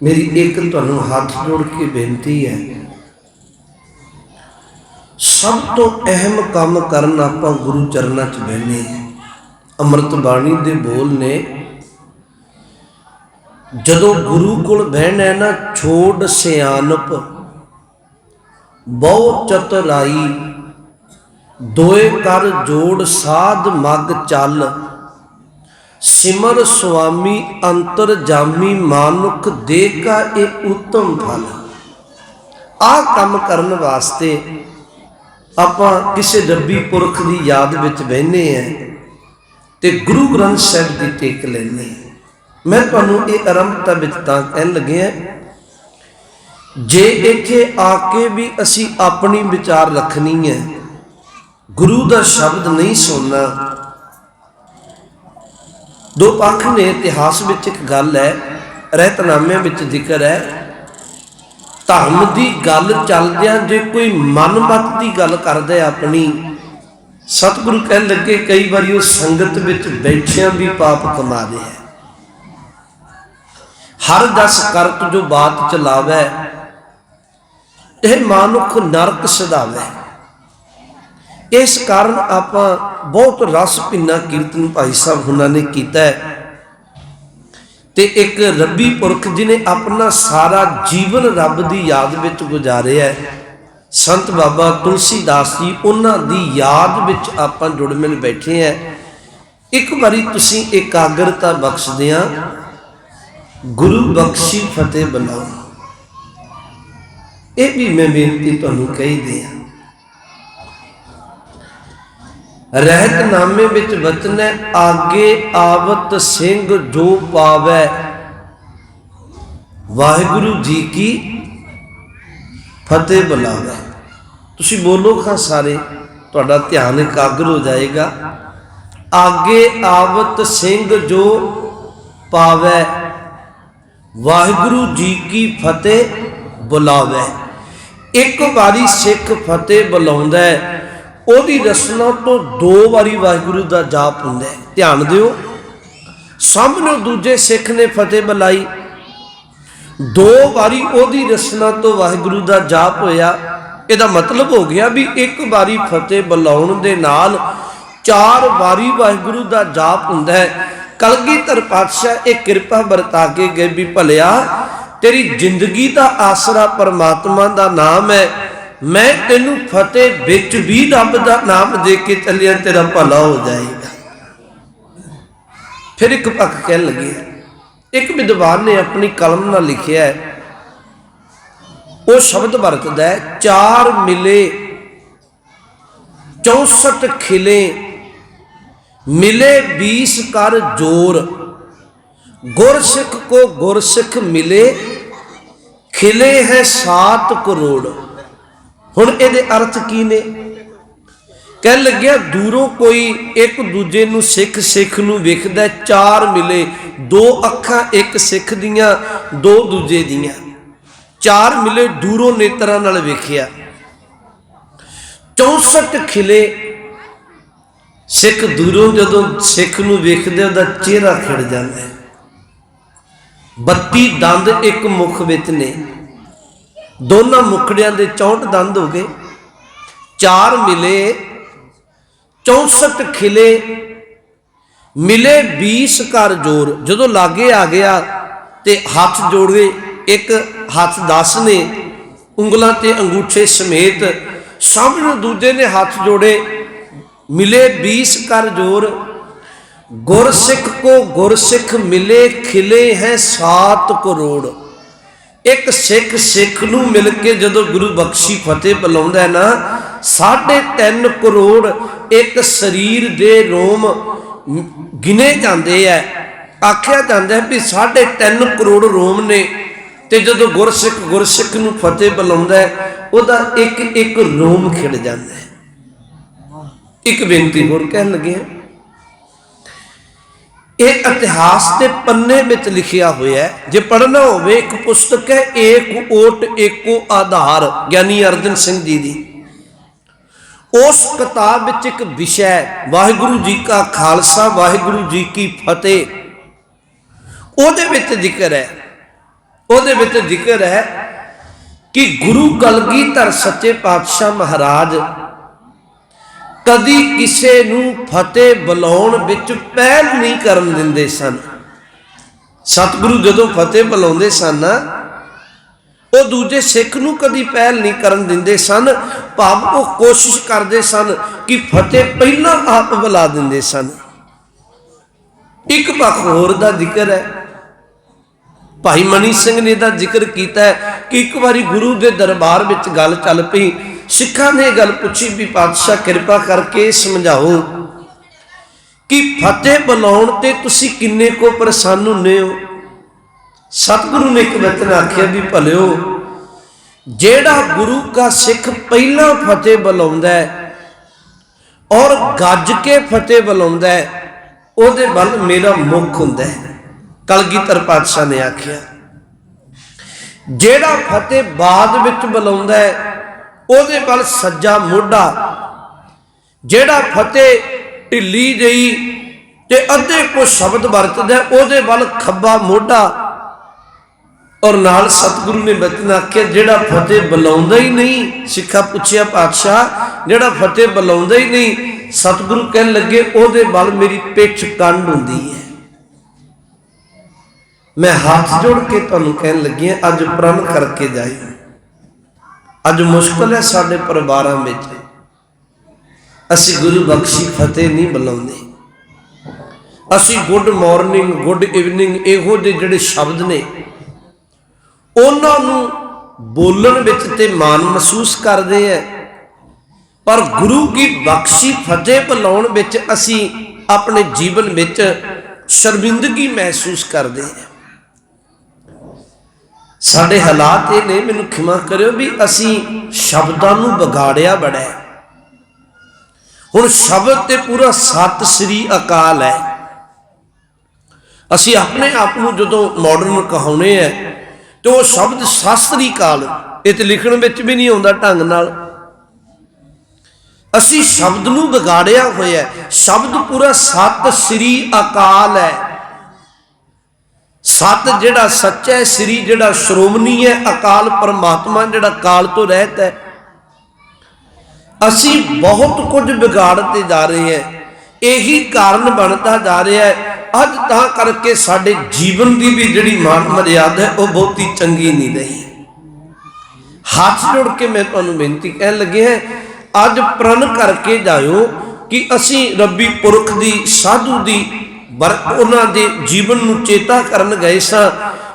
मेरी एक तुहानू हाथ जोड़ के बेनती है, सब तो अहम काम करन आपां गुरु चरनां च बहने हैं। अमृत बाणी दे बोल ने, जदों गुरु कोल बहना है ना, छोड़ सियानप बहु चतुराई, दोए कर जोड़ साध मग चल, सिमर स्वामी अंतर जामी, मानुख दे का एक उत्तम फल। आ काम करन वास्ते आपां किसी रब्बी पुरख की याद विच बहने हैं ते गुरु ग्रंथ साहिब की टेक लैने। मैं तुहानू ये आरंभता विच तां कहन लगे हैं, जे इत्थे आके भी असी अपनी विचार रखनी है, गुरु का शब्द नहीं सुनना। दो पक्ष ने, इतिहास विच एक गल है, रहतनामे विच जिक्र है, धर्म की गल चलदियां जे कोई मनमत की गल करदा अपनी, सतगुरु कहन लगे कई बार वो संगत विच बैठियां भी पाप कमा दे है। हर दस करत जो बात चलावे, यह मानुख नरक सधावे। इस कारण आप बहुत रस भिन्ना कीर्तन भाई साहब उन्होंने किया है, ते एक रब्बी पुरख जिन्हें अपना सारा जीवन रब की याद विच गुजारिया है, संत बाबा तुलसीदास जी, उन्होंने दी याद विच आपां जुड़ मिल बैठे हैं। एक बारी तुसीं एकाग्रता बख्श दियां, गुरु बख्शी फतेह बुलाओ। ये भी मैं बेनती तुहानू कही दियां। रहतनामे विच वचन है, आगे आवत सिंह जो पावै, वाहिगुरु जी की फतेह बुलावै। तुसी बोलो खां सारे, तुहाडा ध्यान एकाग्र हो जाएगा। आगे आवत सिंह जो पावै, वाहिगुरु जी की फतेह बुलावै। एक बारी सिख फतेह बुलाउंदा है, ओदी रसना तो दो बारी वाहिगुरु का जाप हुंदा है। ध्यान दिओ, सामने दूजे सिख ने फतेह बुलाई, दो बारी ओदी रसना तो वाहिगुरु का जाप होया। इहदा मतलब हो गया भी एक बारी फतेह बुलाउण दे नाल चार बारी वाहिगुरु का जाप हुंदा है। कलगीधर पातशाह एक कृपा बरता के गए भी भलिया, तेरी जिंदगी का आसरा परमात्मा का नाम है, मैं तेनू फतेह बिच भी रब का नाम दे के चलिया, तेरा भला हो जाएगा। फिर एक पक्ष कह लगे, एक विद्वान ने अपनी कलम नाल लिखिया है, वो शब्द वरतदा है, चार मिले 64 खिले, मिले 20 कर जोर, गुरसिख को गुरसिख मिले, खिले हैं 7 करोड़। हुण इहदे अर्थ की ने? कह लग्या, दूरों कोई एक दूजे नूं सिख सिख नूं वेखदा, चार मिले, दो अखां एक सिख दियां, दो दूजे दियां, चार मिले दूरों नेत्रां नाल वेखिया। 64 खिले, सिख दूरों जदों सिख नूं वेखदे उहदा चेहरा खिड़ जांदा है। 32 दंद एक मुख विच ने, दोनों मुखड़ियां दे 64 दंद हो गए। चार मिले 64 खिले, मिले 20 कर जोर। जदों लागे आ गया ते हाथ जोड़े, एक हाथ 10 ने, उंगलों ते अंगूठे समेत, सामने दूजे ने हाथ जोड़े, मिले 20 कर जोर। गुरसिख को गुरसिख मिले, खिले हैं 7 करोड़। एक सिख सिख नूं मिल के जदों गुरु बख्शी फतेह बुलाउंदा है ना, 3.5 करोड़ एक शरीर दे रोम गिने जाते हैं। आख्या जाता है भी 3.5 करोड़ रोम ने, ते जदों गुरसिख नूं फतेह बुलाउंदा है, उहदा एक एक रोम खिड़ जाता है। एक बेनती होर कहन लगे हैं, यह इतिहास के पन्ने में लिखिया हुआ है, जे पढ़ना हो, एक पुस्तक है एक ओट एको आधार, ज्ञानी अर्जन सिंह जी की। उस किताब विच एक विषय वाहिगुरु जी का खालसा वाहिगुरु जी की फतेह, उहदे विच जिक्र है। ਉਹਦੇ ਵਿੱਚ ਜ਼ਿਕਰ ਹੈ कि गुरु कलगीधर सच्चे पातशाह महाराज कदी किसे नूं फतेह बुलाउण विच पहल नहीं करन दिंदे सन। सतगुरु जदों फतेह बुलाउंदे सन ना, वो दूजे सिख नूं कदी पहल नहीं करन दिंदे सन, भाव वो कोशिश करते सन कि फतेह पहला आप बुला दिंदे सन। एक पक्ष होर दा जिक्र है, भाई मनी सिंह ने दा जिक्र किया है कि एक बारी गुरु के दरबार में गल चल पई। सिखा ने गल पूछी भी पातशाह कृपा करके समझाओ कि फतेह बुलाउण ते तुसी किन्ने को परेशान हुंदे हो। सतगुरु ने एक वचन आख्या भी भलिओ, जेड़ा गुरु का सिख पहला फतेह बुलाउंदा है और गज के फतेह बुलाउंदा है, ओहदे वल मेरा मुख हुंदा है। कलगीधर पातशाह ने आख्या जेड़ा फतेह बाद विच बुलाउंदा है ओहदे वल सज्जा मोढा, जेड़ा फतेह ढिली जई ते अद्धे को शब्द वरतदा है ओहदे वल खब्बा मोढा। और नाल सतगुरु ने वचन आख्या जेड़ा फतेह बुलाउंदा ही नहीं। सिखा पूछया पातशाह जेड़ा फतेह बुलाउंदा ही नहीं, सतगुरु कहन लगे ओहदे वल मेरी पिछ कंड हुंदी है। मैं हाथ जोड़ के तुहानूं कहन लगी अज प्रण करके जाई। अज मुश्किल है साडे परिवारां विच, असीं गुरु बख्शी फतेह नहीं बुलाउंदे। असीं गुड मॉर्निंग गुड इवनिंग इहो ਜਿਹੇ ਜਿਹੜੇ शब्द ने ਉਹਨਾਂ ਨੂੰ बोलन विच ते मान महसूस करते हैं, पर गुरु की बख्शी फतेह बुलाउण विच असीं अपने जीवन विच शर्मिंदगी महसूस करते हैं। साडे हालात ये ने, मैनूं खिमा करियो भी असीं शब्दां नूं बिगाड़िया बड़ा है। हुण शब्द ते पूरा सत श्री अकाल है। असीं अपने आप नूं जदों मॉडर्न कहाउने है तो वो शब्द सत श्री अकाल ये तो लिखण विच भी नहीं आउंदा ढंग नाल। असीं शब्द नूं बिगाड़िया होया है। शब्द पूरा सत श्री अकाल है। सत जिहड़ा सच्चा है, श्री जिहड़ा श्रोमणी है, अकाल परमात्मा जिहड़ा काल तो रहत है। असी बहुत कुछ बिगाड़ते जा रहे हैं, यही कारण बनता जा रहा है। अज तां करके साडे जीवन की भी जिहड़ी मान मर्यादा है वह बहुत ही चंगी नहीं रही। हाथ जोड़ के मैं तुहानूं बेनती कहन लगे हैं, अज प्रण करके जाओ कि असी रब्बी पुरख दी साधु दी उन्हां दे जीवन नूं चेता करन गए सां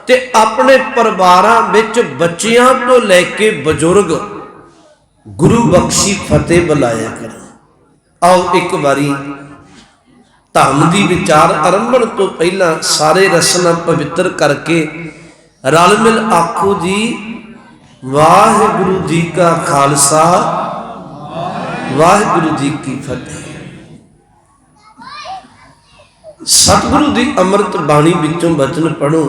ते अपने परिवारां विच बच्चियां तो लैके बजुर्ग गुरु बख्शी फतेह बुलाया करो। आओ एक बारी धर्म दी विचार आरंभण तो पहला सारे रसना पवित्र करके रल मिल आखो जी वाहिगुरु जी का खालसा वाहिगुरु जी की फतेह। सतगुरु की अमृत बाणी विचों वचन पढ़ो।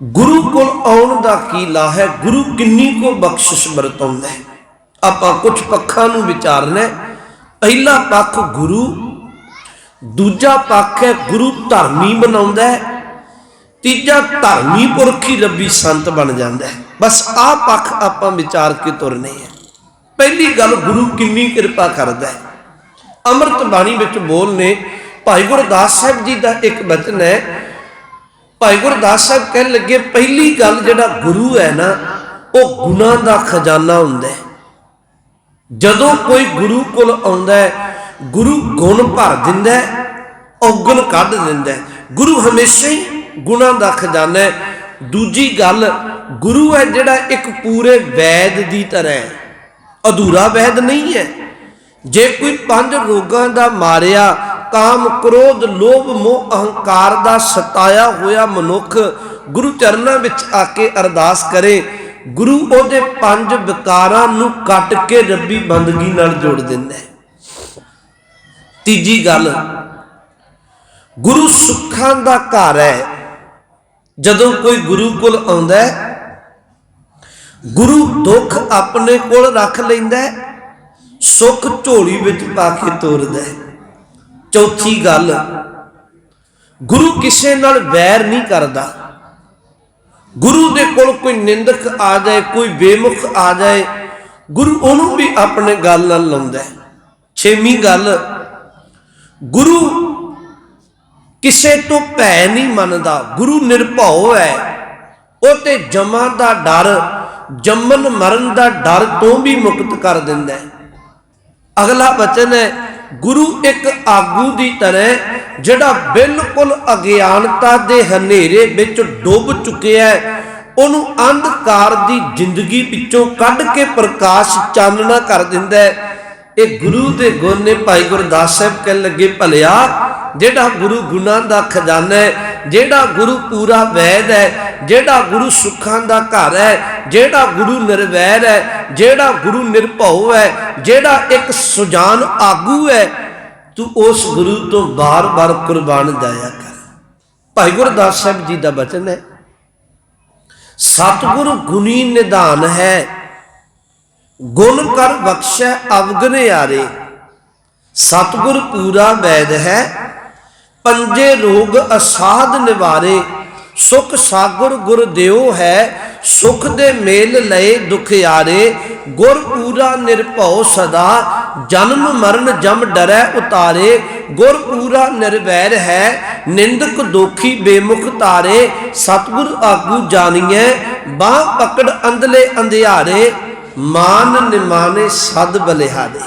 गुरु को आउण दा की ला है, गुरु किन्नी को बख्शिश बरताउंदा है। आपां कुछ पक्षां नूं विचारना है। पहला पक्ष गुरु, दूजा पक्ष है गुरु धर्मी बनाउंदा है, तीजा धर्मी पुरखी रब्बी संत बन जाता है। बस आ पक्ष आपां विचार के तुरने हैं। पहली गल गुरु किन्नी कृपा करदा है। अमृत बाणी विच बोलने भाई गुरदास साहब जी का एक वचन है। भाई गुरदास साहब कह लगे पहली गल जिहड़ा गुरु है ना वो गुणां दा खजाना हुंदा है। जदों कोई गुरु कोल आउंदा है गुरु गुण भर दिंदा है, औगण कढ दिंदा है। गुरु हमेशा ही गुणां दा खजाना है। दूजी गल गुरु है जिहड़ा एक पूरे वैद की तरह है, अधूरा वैद नहीं है। जे कोई 5 रोगां दा मारिया काम क्रोध लोभ मोह अहंकार दा सताया होया मनुख गुरु चरनां विच आके अरदास करे, गुरु ओहदे 5 विकारां नूं कट के रब्बी बंदगी नाल जोड़ दिंदा है। तीजी गल गुरु सुखां दा घर है। जदों कोई गुरु कोल आउंदा है गुरु दुख अपने कोल रख लैंदा है, सुख झोली विच पा के तोरदा है। चौथी गल गुरु किसे नाल वैर नहीं करदा। गुरु दे कोल कोई निंदक आ जाए, कोई बेमुख आ जाए, गुरु उन्होंने भी अपने गल नाल लाउंदा है। छेवीं गल, गुरु किसे तो भै नहीं मनदा, गुरु निर्भौ है। वो तो जमा का डर, जमन मरण का डर तो भी मुक्त कर दिंदा है। अगला वचन है, गुरु एक आगू की तरह जिहड़ा बिल्कुल अज्ञानता के हनेरे विच डुब चुके है, उन्हों अंधकार की जिंदगी पिछों कढ़ के प्रकाश चानना कर दिंदा है। ये गुरु के गुण ने। भाई गुरदास साहब कह लगे, भलिया जेड़ा गुरु गुणां दा खजाना है, जेड़ा गुरु पूरा वैद है, जेड़ा गुरु सुखां दा घर है, जेड़ा गुरु निर्वैर है, जेड़ा गुरु निर्भौ है, जेड़ा एक सुजान आगू है, तू उस गुरु तो बार बार कुर्बान जाया कर। भाई गुरदास साहब जी का वचन है, सतगुरु गुणी निधान है, गुण कर बख्शै अवगुण यारे। सतगुर पूरा वैद है, पंजे रोग असाध निवारे। सुख सागर गुर देओ है, सुख दे मेल लए दुख यारे। गुर पूरा निर्भौ सदा, जन्म मरण जम डरै उतारे। गुर पूरा निर्वैर है, निंदक दोखी बेमुख तारे। सतगुर आगू जानिए, बाह पकड़ अंधले अंधियारे। मान निमाने सद बलिहारे।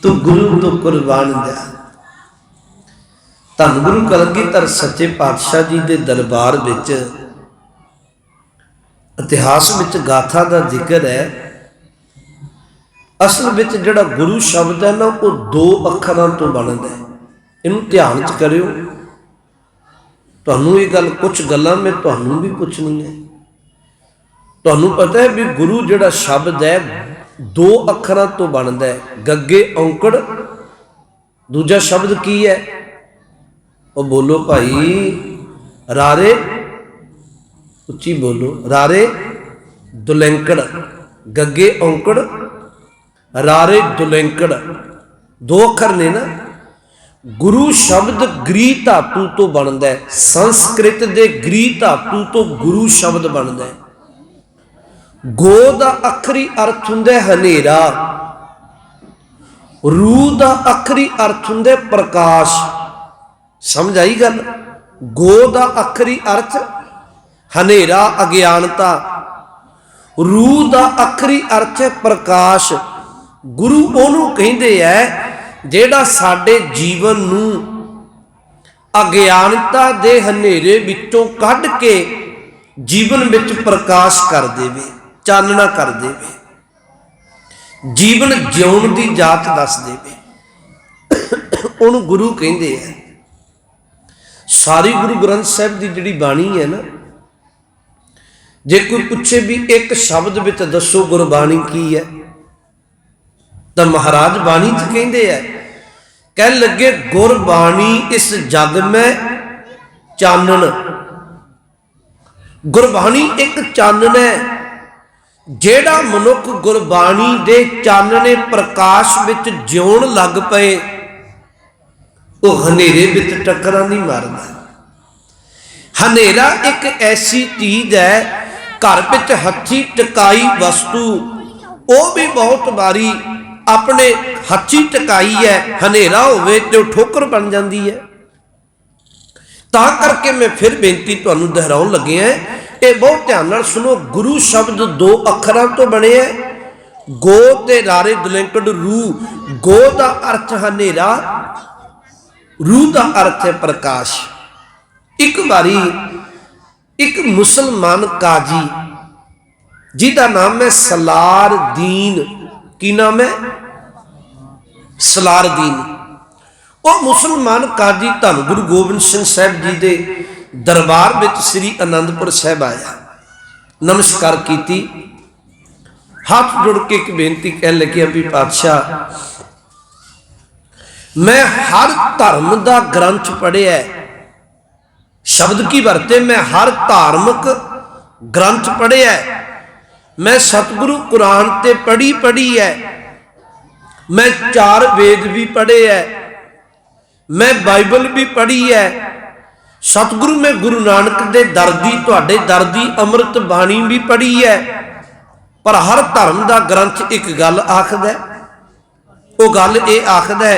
तू गुरु तो कुर्बान जा। धन गुरु कलगीधर सच्चे पातशाह जी के दरबार विच इतिहास विच गाथा का जिक्र है। असल विच जिहड़ा गुरु शब्द है ना, वो दो अखरां तो बनदा है। इनू ध्यान च करियो। तुहानूं ये गल, कुछ गल्लां मैं तुहानूं भी पुछनी है। तुहानूं पता है भी गुरु जिहड़ा शब्द है दो अखरां तो बनदा है। गग्गे औंकड़, दूजा शब्द की है? वो बोलो भाई, रारे, उच्ची बोलो, रारे दुलैंकड़। गग्गे औंकड़, रारे दुलैंकड़, दो अखर ने ना। गुरु शब्द गृह धातु तो बनता है। संस्कृत के गृह धातु तो गुरु शब्द बनता है। गो का अखरी अर्थ हुंदा हनेरा, रू का अखरी अर्थ हुंदा प्रकाश। समझ आई गल? गो का अखरी अर्थ हनेरा अज्ञानता, रू का अखरी अर्थ है प्रकाश। गुरु ओनू कहते हैं जेड़ा साडे जीवन नूं अज्ञानता दे हनेरे विचों कढ़ के जीवन विच प्रकाश कर देवे, चानना कर देवे, जीवन जिउण दी जात दस देवे, ओनू गुरु कहते हैं। सारी गुरु ग्रंथ साहिब की जिहड़ी बाणी है ना, जे कोई पूछे भी एक शब्द विच दसो गुरबाणी की है, तो महाराज बाणी च कहते हैं, कह लगे गुरबाणी इस जग में चानन। गुरबाणी एक चानन है। जेड़ा मनुख गुरबाणी दे चानने प्रकाश विच जिउण लग पए, वो हनेरे विच टक्करां नहीं मारदा। हनेरा एक ऐसी चीज है, घर विच हथी टकाई वस्तु, वो भी बहुत बारी अपने हथी टकाई है, हनेरा होवे तो ठोकर बन जाती है। तां करके मैं फिर बेनती तुहानूं दोहराउण लगे हैं, ये बहुत ध्यान नाल सुनो। गुरु शब्द दो अखरां तो बने है, गो ते रारे दुलैंकड़ रू। गो का अर्थ हनेरा, रू का अर्थ है प्रकाश। एक बारी एक मुसलमान काजी जिहदा नाम है सलार दीन, की नाम है? सलार दीन। वह मुसलमान काजी धन गुरु गोबिंद सिंह साहब जी के दरबार विच श्री आनंदपुर साहब आया, नमस्कार की, हाथ जुड़ के एक बेनती कह लगे भी पातशाह, मैं हर धर्म का ग्रंथ पढ़िया है। शब्द की वरते, मैं हर धार्मिक ग्रंथ पढ़िया है। मैं सतगुरु कुरान ते पढ़ी है। मैं 4 वेद भी पढ़े है। मैं बाइबल भी पढ़ी है। सतगुरु मैं गुरु नानक दे दर दी तुहाडे दर दी अमृत बाणी भी पढ़ी है, पर हर धर्म का ग्रंथ एक गल आखदा, वो गल ये आखदा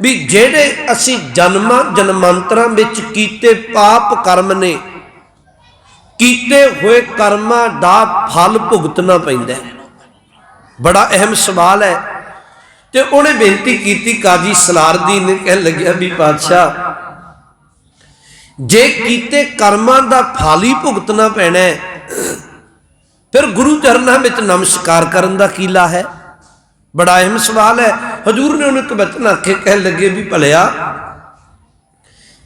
भी जेड़े असी जन्मां जन्मांतरां विच कीते पाप कर्म ने, कीते हुए कर्मां दा फल भुगतना पैंदा है। बड़ा अहम सवाल है। तो उन्हें बेनती की, काजी सलारदीन ने कह लग्या भी पातशाह जे कीते कर्मां दा फल ही भुगतना पैना है, फिर गुरु चरनां विच नमस्कार करन दा की ला है। बड़ा अहम सवाल है। हजूर ने उन्हें एक वचन आखे, कह लगे भी भलिया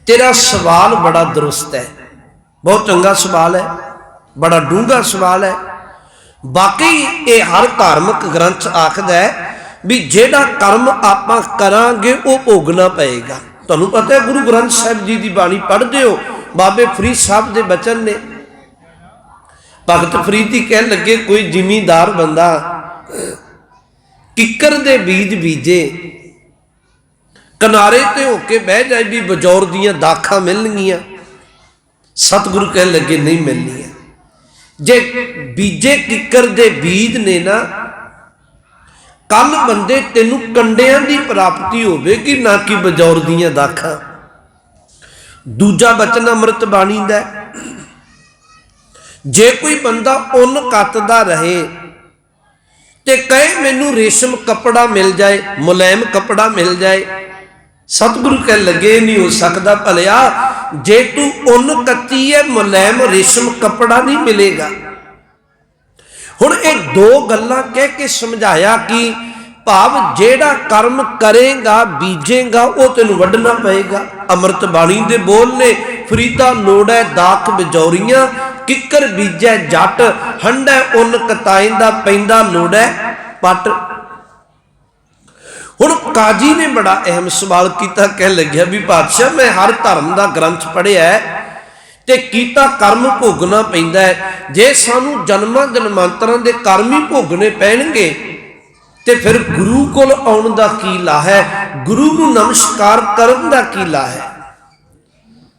तेरा सवाल बड़ा दुरुस्त है, बहुत चंगा सवाल है, बड़ा डूंगा सवाल है। बाकी ये हर धार्मिक ग्रंथ आखदा है भी जेड़ा कर्म आपां करांगे वो भोगना पएगा। तुहानूं पता है गुरु ग्रंथ साहिब जी की बाणी पढ़ते हो, बाबे फरीद साहब के बचन ने। भगत फरीद ही कह लगे कोई जिमीदार बंदा किकर दे बीज बीजे, किनारे ते होके बह जाए भी बजौर दियां दाखां मिलणगियां। सतगुरु कह लगे नहीं मिलनियां। जे बीजे किकर दे बीज ने ना, कल बंदे तेनू कंडियां की प्राप्ति होगी, ना कि बजौर दियां दाखां। दूजा बचन अमृत बाणी दा, जे कोई बंदा उन कतदा रहे ते कहे मैनू रेशम कपड़ा मिल जाए, मुलायम कपड़ा मिल जाए, सतगुरु कह लगे नहीं हो सकता भलिया, जे तू उन कच्ची है मुलायम रेशम कपड़ा नहीं मिलेगा। हुण ये दो गल्लां कह के समझाया कि भाव जेड़ा कर्म करेगा बीजेगा वो तेन वढना पएगा। अमृत बाणी दे बोल ने, फरीदा लोड़ै दाख बिजौरियां, किकर बीजै जट, हंडै उन कताइंदा पैंदा लोड़ै पट। हुण काजी ने बड़ा अहम सवाल किया, कह लग्या भी पातशाह मैं हर धर्म का ग्रंथ पढ़िया ते कीता कर्म भोगना पैंदा है। जे सानू जन्मां जन्मांतरां दे कर्म ही भोगने पैणगे ते फिर गुरु कोल आउण दा की ला है, गुरु नूं नमस्कार करन दा की ला है।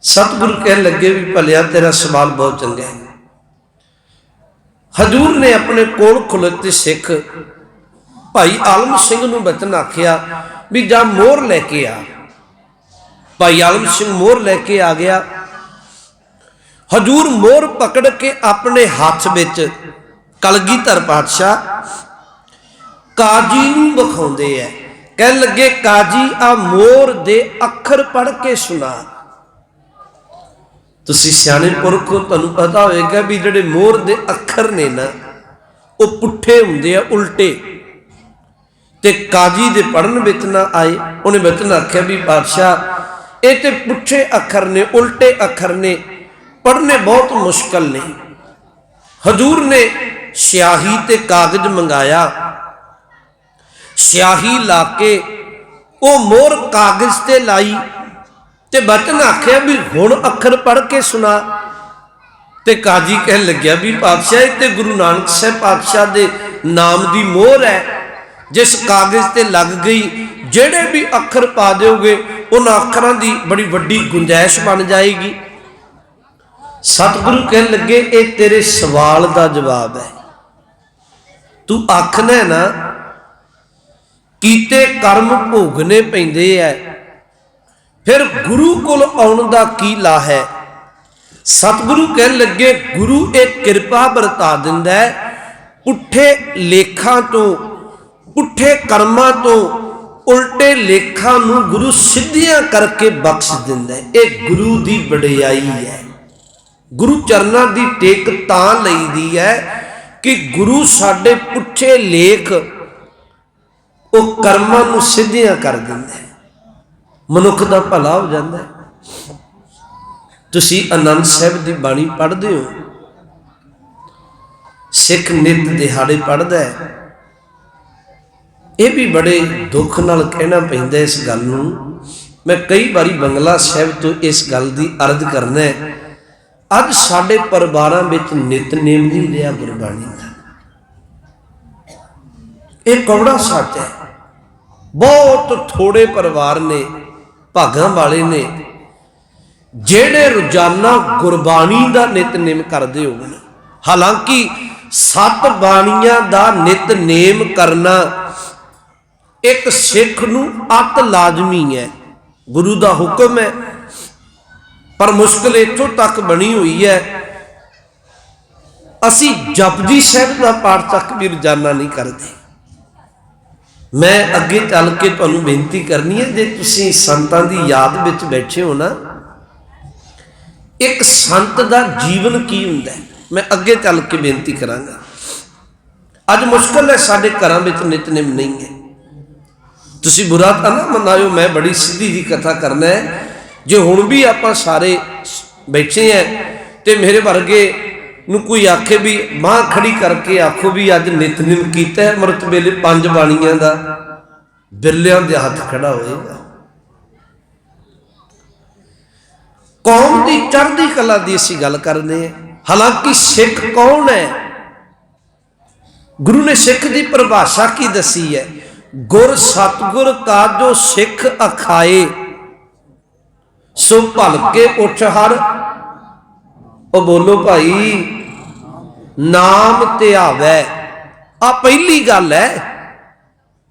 सतगुरु कह लगे भी भलिया तेरा सवाल बहुत चंगा है। हजूर ने अपने कोल खुलोते सिख भाई आलम सिंह नूं बचन आखिया भी जा मोहर लैके आ। भाई आलम सिंह मोहर लैके आ गया। हजूर मोहर पकड़ के अपने हाथ विच कलगीधर पातशाह काजी नूं विखाउंदे है। कह लगे काजी आ मोहर दे अखर पढ़ के सुना। तुसीं सियाणे पुरख हो, तुहानूं पता होएगा भी जिहड़े मोहर दे अखर ने ना वो पुट्ठे हुंदे आ, उल्टे। ते काजी दे पढ़न विच ना आए। उन्हें वचन आख्या भी पातशाह ये ते पुट्ठे अखर ने, उल्टे अखर ने, पढ़ने बहुत मुश्किल ने। हजूर ने स्याही ते कागज मंगाया, स्याही ला के वो मोहर कागज ते लाई ते वचन आख्या भी हुण अखर पढ़ के सुना। ते काजी कह लग्या भी पातशाह ते गुरु नानक साहब पातशाह दे नाम दी मोहर है, जिस कागज ते लग गई जेड़े भी अखर पा दोगे उन अखरां दी बड़ी वड्डी गुंजाइश बन जाएगी। सतगुरु कह लगे ये तेरे सवाल का जवाब है। तू आखना है ना कीते कर्म भोगने पैंदे है, फिर गुरु कोल आउण दा की ला है। सतगुरु कह लगे गुरु एक कृपा बरता दिंदा है, पुट्ठे लेखां तो, पुट्ठे कर्मां तो, उल्टे लेखां नूं गुरु सिद्धियां करके बख्श दिंदा है। ये गुरु दी वडियाई है। गुरु चरना की टेक तां लईदी है कि गुरु साडे पुट्ठे लेख वो कर्मां नूं सिद्धियां कर दिंदा है, मनुख दा भला हो जाता है। तुसीं आनंद साहिब की बाणी पढ़ते हो, सिख नित दिहाड़े पढ़ता है। ये भी बड़े दुख नाल कहना पैंदा इस गल नूं। मैं कई बारी बंगला साहिब तो इस गल की अर्ज करना है। अज साडे परिवारां विच नितनेम नहीं रहा गुरबाणी का। यह कौड़ा सच है। बहुत थोड़े परिवार ने, भागां वाले ने ਜਿਹੜੇ ਰੋਜ਼ਾਨਾ ਗੁਰਬਾਣੀ ਦਾ ਨਿਤਨੇਮ ਕਰਦੇ ਹੋਣ। ਹਾਲਾਂਕਿ 7 ਬਾਣੀਆਂ ਦਾ ਨਿਤਨੇਮ ਕਰਨਾ ਇੱਕ ਸਿੱਖ ਨੂੰ ਅਤ ਲਾਜ਼ਮੀ ਹੈ, ਗੁਰੂ ਦਾ ਹੁਕਮ ਹੈ। ਪਰ ਮੁਸ਼ਕਿਲ ਇੱਥੋਂ ਤੱਕ ਬਣੀ ਹੋਈ ਹੈ, ਅਸੀਂ ਜਪਜੀ ਸਾਹਿਬ ਦਾ ਪਾਠ ਤੱਕ ਵੀ ਰੋਜ਼ਾਨਾ ਨਹੀਂ ਕਰਦੇ। मैं अगे चल के तुहानूं बेनती करनी है, जे तुसीं संतां दी याद विच बैठे हो ना, एक संत दा जीवन की हुंदा है, मैं अगे चल के बेनती करांगा। अज मुश्किल है, साडे घरां विच नितनेम नहीं है। तुसीं बुरा तां ना मनाओ, मैं बड़ी सीधी जी कथा करना है। जे हुण भी आपां सारे बैठे हैं ते मेरे वर्गे ਨੂੰ कोई आखे भी बांह खड़ी करके आखो भी अज नितनेम कीता है, अमृत वेले 5 बाणियां दा, बिरलियां दे हथ खड़ा होएगा। कौम की चढ़दी कला की असीं गल करने हैं। हालांकि सिख कौन है? गुरु ने सिख की परिभाषा की दसी है, गुर सतगुर का जो सिख अखाए सो भलके उठ हर। ओ बोलो भाई, नाम ध्यावै। आ पहली गल है,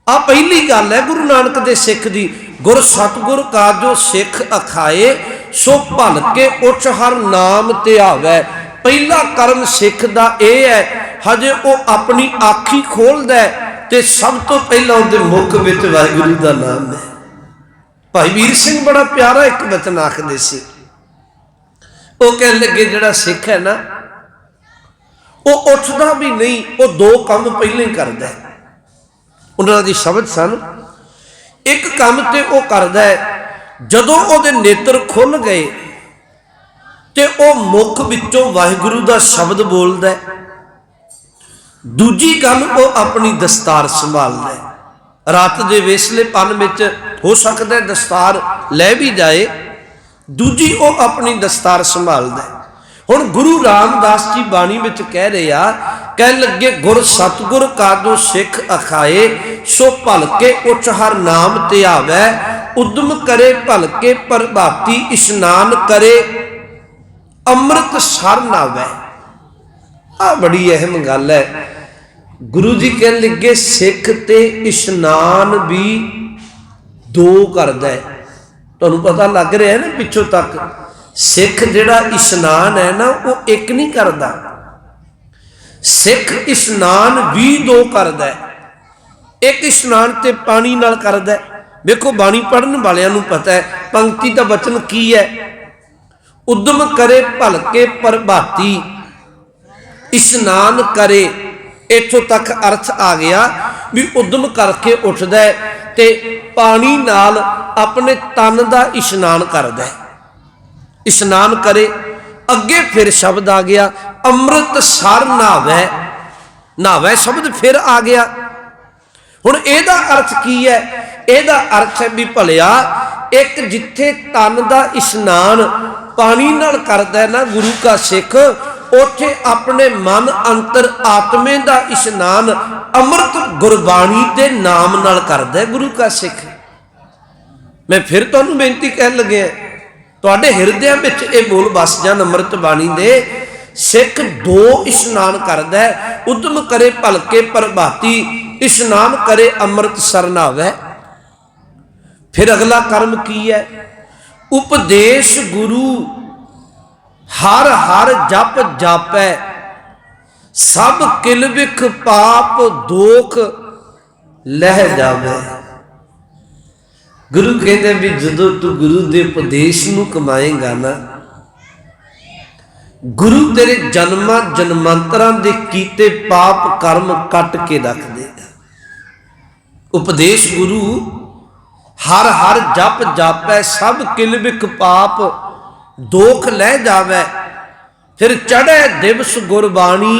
आ पहली गल है गुरु नानक दे सिख दी। गुर सतगुर का जो सिख अखाए सो भलके उठ हर नाम ध्यावै। पहला कर्म सिख दा ए है, हजे वो अपनी आखी खोलदा है ते सब तो पहला उहदे मुख विच वाहिगुरू दा नाम है। भाई वीर सिंह बड़ा प्यारा एक वचन आखदे सी, वो कह लगे जिहड़ा सिख है ना, वो उठदा भी नहीं, वो 2 काम पहले ही करदा है। उन्हां दी शब्द सन, एक काम ते वो करदा है जदों ओहदे नेत्र खुल गए ते वो मुख विचों वाहिगुरू दा शब्द बोलदा है। दूजी गल, वो अपनी दस्तार संभालदा है। रात दे वेसलेपन विच हो सकदा है दस्तार लै भी जाए, दूजी वो अपनी दस्तार संभालदा है। हुण गुरु रामदास जी बाणी विच कह रहे आ, कह लगे गुर सतगुर का जो सिख अखाए सो भलके उठ हर नाम ध्यावै। उद्यम करे भलके प्रभाती इशनान करे अमृत सर नावै। आ बड़ी अहम गल है। गुरु जी कह लगे सिख ते इशनान भी 2 करदा है। तुहानूं पता लग रहा है ना पिछों तक, सिख जिहड़ा इशनान है ना वो एक नहीं करता, सिख इशनान भी 2 करदा है। एक इशनान ते पानी नाल करदा है। देखो बाणी पढ़न वालियां नूं पता है पंक्ति का वचन की है, उद्यम करे भलके प्रभाती इशनान करे। इथों तक अर्थ आ गया भी उद्यम करके उठदा है ते पानी नाल अपने तन का इशनान करदा है। इशनान करे, अगे फिर शब्द आ गया अमृत सर नावै। नावै शब्द फिर आ गया। हुण इहदा अर्थ की है? इहदा अर्थ है भी भलिया एक जिथे तन का इशनान पानी नाल करदा है ना गुरु का सिख, उथे अपने मन अंतर आत्मे का इशनान अमृत गुरबाणी के नाम नाल करदा है गुरु का सिख। मैं फिर तुहानूं बेनती कह लगे, तुहाडे हिरदियां विच ये बोल बस जाण अमृत बाणी दे। सिख 2 इशनान करदा है, उद्यम करे भलके प्रभाती इशनान करे अमृत सर नावै। फिर अगला कर्म की है? उपदेश गुरु हर हर जप जापै सब किल विख पाप दोख लह जावै। गुरु कहते भी जदों तू गुरु के उपदेश नूं कमाएगा ना, गुरु तेरे जन्मां जन्मांतरां दे कीते पाप कर्म कट के रख देगा। उपदेश गुरु हर हर जप जापै सब किल विख पाप दोख लह जावै। फिर चढ़े दिवस गुरबाणी,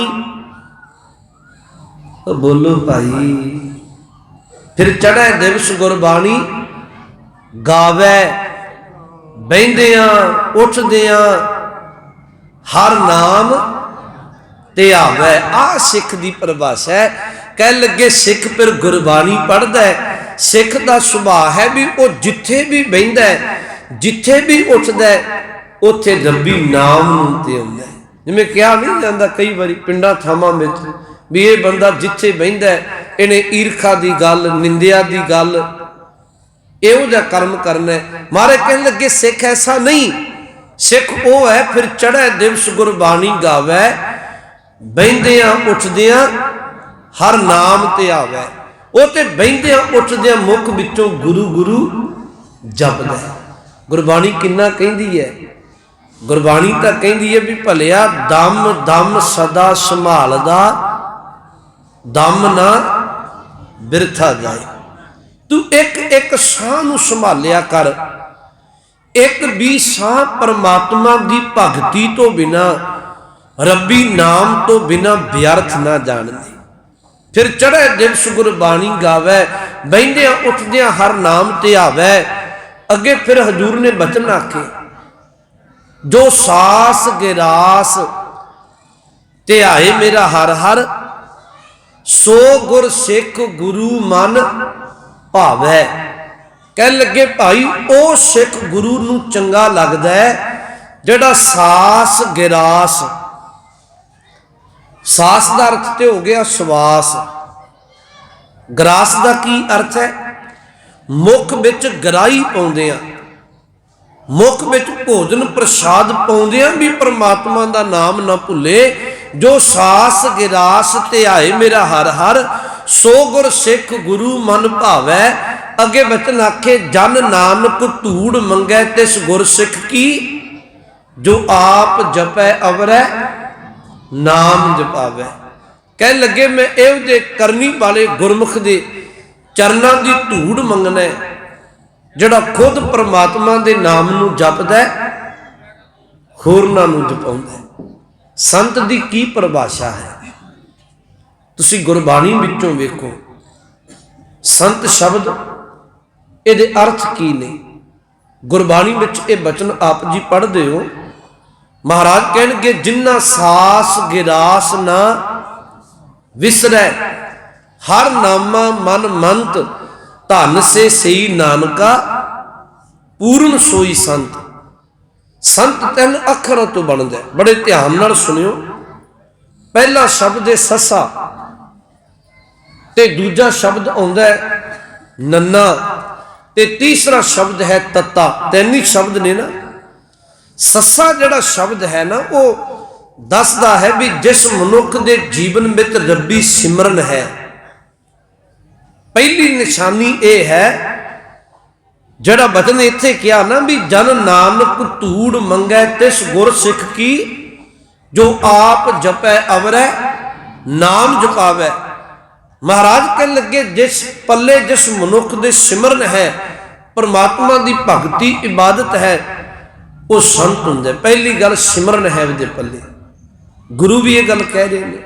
बोलो भाई, फिर चढ़े दिवस गुरबाणी गावै बहिंदियां उठदियां हर नाम ध्यावै। आ सिख दी परिभाषा है। कह लगे सिख फिर गुरबाणी पढ़दा है। सिख का सुभाव है भी वो जिथे भी बहिंदा है, जिथे भी उठदा है, ਉੱਥੇ ਰੱਬੀ ਨਾਮ ਨੂੰ ਤੇ ਆਉਂਦਾ। ਜਿਵੇਂ ਕਿਹਾ ਨਹੀਂ ਜਾਂਦਾ ਕਈ ਵਾਰੀ ਪਿੰਡਾਂ ਥਾਵਾਂ ਵਿੱਚ ਵੀ ਇਹ ਬੰਦਾ ਜਿੱਥੇ ਬਹਿੰਦਾ ਇਹਨੇ ਈਰਖਾ ਦੀ ਗੱਲ, ਨਿੰਦਿਆ ਦੀ ਗੱਲ, ਇਹੋ ਜਿਹਾ ਕਰਮ ਕਰਨਾ। ਮਹਾਰਾਜ ਕਹਿਣ ਲੱਗੇ ਸਿੱਖ ਐਸਾ ਨਹੀਂ, ਸਿੱਖ ਉਹ ਹੈ ਫਿਰ ਚੜ੍ਹੇ ਦਿਵਸ ਗੁਰਬਾਣੀ ਗਾਵੇ, ਬਹਿੰਦਿਆਂ ਉੱਠਦਿਆਂ ਹਰ ਨਾਮ ਤੇ ਆਵੇ। ਉਹ ਤੇ ਬਹਿੰਦਿਆਂ ਉੱਠਦਿਆਂ ਮੁਖ ਵਿੱਚੋਂ ਗੁਰੂ ਗੁਰੂ ਜਪਦਾ। ਗੁਰਬਾਣੀ ਕਿੰਨਾ ਕਹਿੰਦੀ ਹੈ? ਗੁਰਬਾਣੀ ਤਾਂ ਕਹਿੰਦੀ ਹੈ ਵੀ ਭਲਿਆ ਦਮ ਦਮ ਸਦਾ ਸੰਭਾਲਦਾ, ਦਮ ਨਾ ਬਿਰਥਾ ਜਾਏ। ਤੂੰ ਇੱਕ ਇੱਕ ਸਾਹ ਨੂੰ ਸੰਭਾਲਿਆ ਕਰ। ਇੱਕ ਵੀ ਸਾਹ ਪਰਮਾਤਮਾ ਦੀ ਭਗਤੀ ਤੋਂ ਬਿਨਾ, ਰੱਬੀ ਨਾਮ ਤੋਂ ਬਿਨਾ ਵਿਅਰਥ ਨਾ ਜਾਣਦੇ। ਫਿਰ ਚੜ੍ਹੇ ਦਿਵਸ ਗੁਰਬਾਣੀ ਗਾਵੇ, ਬਹਿੰਦਿਆਂ ਉੱਠਦਿਆਂ ਹਰ ਨਾਮ ਤੇ ਆਵੇ। ਅੱਗੇ ਫਿਰ ਹਜ਼ੂਰ ਨੇ ਬਚਨ ਆਖੇ, ਜੋ ਸਾਸ ਗਿਰਾਸ ਧਿਆਏ ਮੇਰਾ ਹਰ ਹਰ, ਸੋ ਗੁਰ ਸਿੱਖ ਗੁਰੂ ਮਨ ਭਾਵੈ। ਕਹਿਣ ਲੱਗੇ ਭਾਈ ਉਹ ਸਿੱਖ ਗੁਰੂ ਨੂੰ ਚੰਗਾ ਲੱਗਦਾ ਹੈ ਜਿਹੜਾ ਸਾਸ ਗਿਰਾਸ, ਸਾਸ ਦਾ ਅਰਥ ਤੇ ਹੋ ਗਿਆ ਸਵਾਸ, ਗਰਾਸ ਦਾ ਕੀ ਅਰਥ ਹੈ? ਮੁਖ ਵਿੱਚ ਗਰਾਈ ਪਾਉਂਦੇ ਆ, ਮੁਖ ਵਿੱਚ ਭੋਜਨ ਪ੍ਰਸ਼ਾਦ ਪਾਉਂਦਿਆਂ ਵੀ ਪ੍ਰਮਾਤਮਾ ਦਾ ਨਾਮ ਨਾ ਭੁੱਲੇ। ਜੋ ਸਾਸ ਗਿਰਾਸ ਧਿਆਏ ਮੇਰਾ ਹਰ ਹਰ, ਸੋ ਗੁਰ ਸਿੱਖ ਗੁਰੂ ਮਨ ਭਾਵੈ। ਅੱਗੇ ਬਚਨ ਆਖੇ, ਜਨ ਨਾਨਕ ਧੂੜ ਮੰਗੈ ਤਿਸ ਗੁਰ ਸਿੱਖ ਕੀ, ਜੋ ਆਪ ਜਪੈ ਅਵਰੈ ਨਾਮ ਜਪਾਵੈ। ਕਹਿਣ ਲੱਗੇ ਮੈਂ ਇਹੋ ਜਿਹੇ ਕਰਨੀ ਵਾਲੇ ਗੁਰਮੁਖ ਦੇ ਚਰਨਾਂ ਦੀ ਧੂੜ ਮੰਗਣਾ, ਜਿਹੜਾ ਖੁਦ ਪ੍ਰਮਾਤਮਾ ਦੇ ਨਾਮ ਨੂੰ ਜਪਦਾ, ਹੋਰਨਾਂ ਨੂੰ ਜਪਾਉਂਦਾ। ਸੰਤ ਦੀ ਕੀ ਪਰਿਭਾਸ਼ਾ ਹੈ? ਤੁਸੀਂ ਗੁਰਬਾਣੀ ਵਿੱਚੋਂ ਵੇਖੋ ਸੰਤ ਸ਼ਬਦ ਇਹਦੇ ਅਰਥ ਕੀ ਨੇ। ਗੁਰਬਾਣੀ ਵਿੱਚ ਇਹ ਬਚਨ ਆਪ ਜੀ ਪੜ੍ਹਦੇ ਹੋ। ਮਹਾਰਾਜ ਕਹਿਣਗੇ, ਜਿਨ੍ਹਾਂ ਸਾਸ ਗਿਰਾਸ ਨਾ ਵਿਸਰੈ, ਹਰ ਨਾਮਾ ਮਨ ਮੰਤ, ਧਨ ਸੇ ਸਈ ਨਾਨਕਾ ਪੂਰਨ ਸੋਈ ਸੰਤ। ਸੰਤ ਤਿੰਨ ਅੱਖਰਾਂ ਤੋਂ ਬਣਦਾ। ਬੜੇ ਧਿਆਨ ਨਾਲ ਸੁਣਿਓ। ਪਹਿਲਾ ਸ਼ਬਦ ਹੈ ਸੱਸਾ, ਤੇ ਦੂਜਾ ਸ਼ਬਦ ਆਉਂਦਾ ਹੈ ਨੰਨਾ, ਤੇ ਤੀਸਰਾ ਸ਼ਬਦ ਹੈ ਤੱਤਾ। ਤਿੰਨ ਹੀ ਸ਼ਬਦ ਨੇ ਨਾ। ਸੱਸਾ ਜਿਹੜਾ ਸ਼ਬਦ ਹੈ ਨਾ, ਉਹ ਦੱਸਦਾ ਹੈ ਵੀ ਜਿਸ ਮਨੁੱਖ ਦੇ ਜੀਵਨ ਵਿੱਚ ਰੱਬੀ ਸਿਮਰਨ ਹੈ। ਪਹਿਲੀ ਨਿਸ਼ਾਨੀ ਇਹ ਹੈ ਜਿਹੜਾ ਬਚਨ ਇੱਥੇ ਕਿਹਾ ਨਾ ਵੀ ਜਨ ਨਾਨਕ ਧੂੜ ਮੰਗੈ ਤਿਸ ਗੁਰ ਸਿੱਖ ਕੀ, ਜੋ ਆਪ ਜਪੈ ਅਵਰੈ ਨਾਮ ਜਪਾਵੈ। ਮਹਾਰਾਜ ਕਹਿਣ ਲੱਗੇ ਜਿਸ ਪੱਲੇ ਜਿਸ ਮਨੁੱਖ ਦੇ ਸਿਮਰਨ ਹੈ, ਪਰਮਾਤਮਾ ਦੀ ਭਗਤੀ ਇਬਾਦਤ ਹੈ, ਉਹ ਸੰਤ ਹੁੰਦਾ। ਪਹਿਲੀ ਗੱਲ ਸਿਮਰਨ ਹੈ ਉਹਦੇ ਪੱਲੇ। ਗੁਰੂ ਵੀ ਇਹ ਗੱਲ ਕਹਿ ਰਹੇ ਨੇ।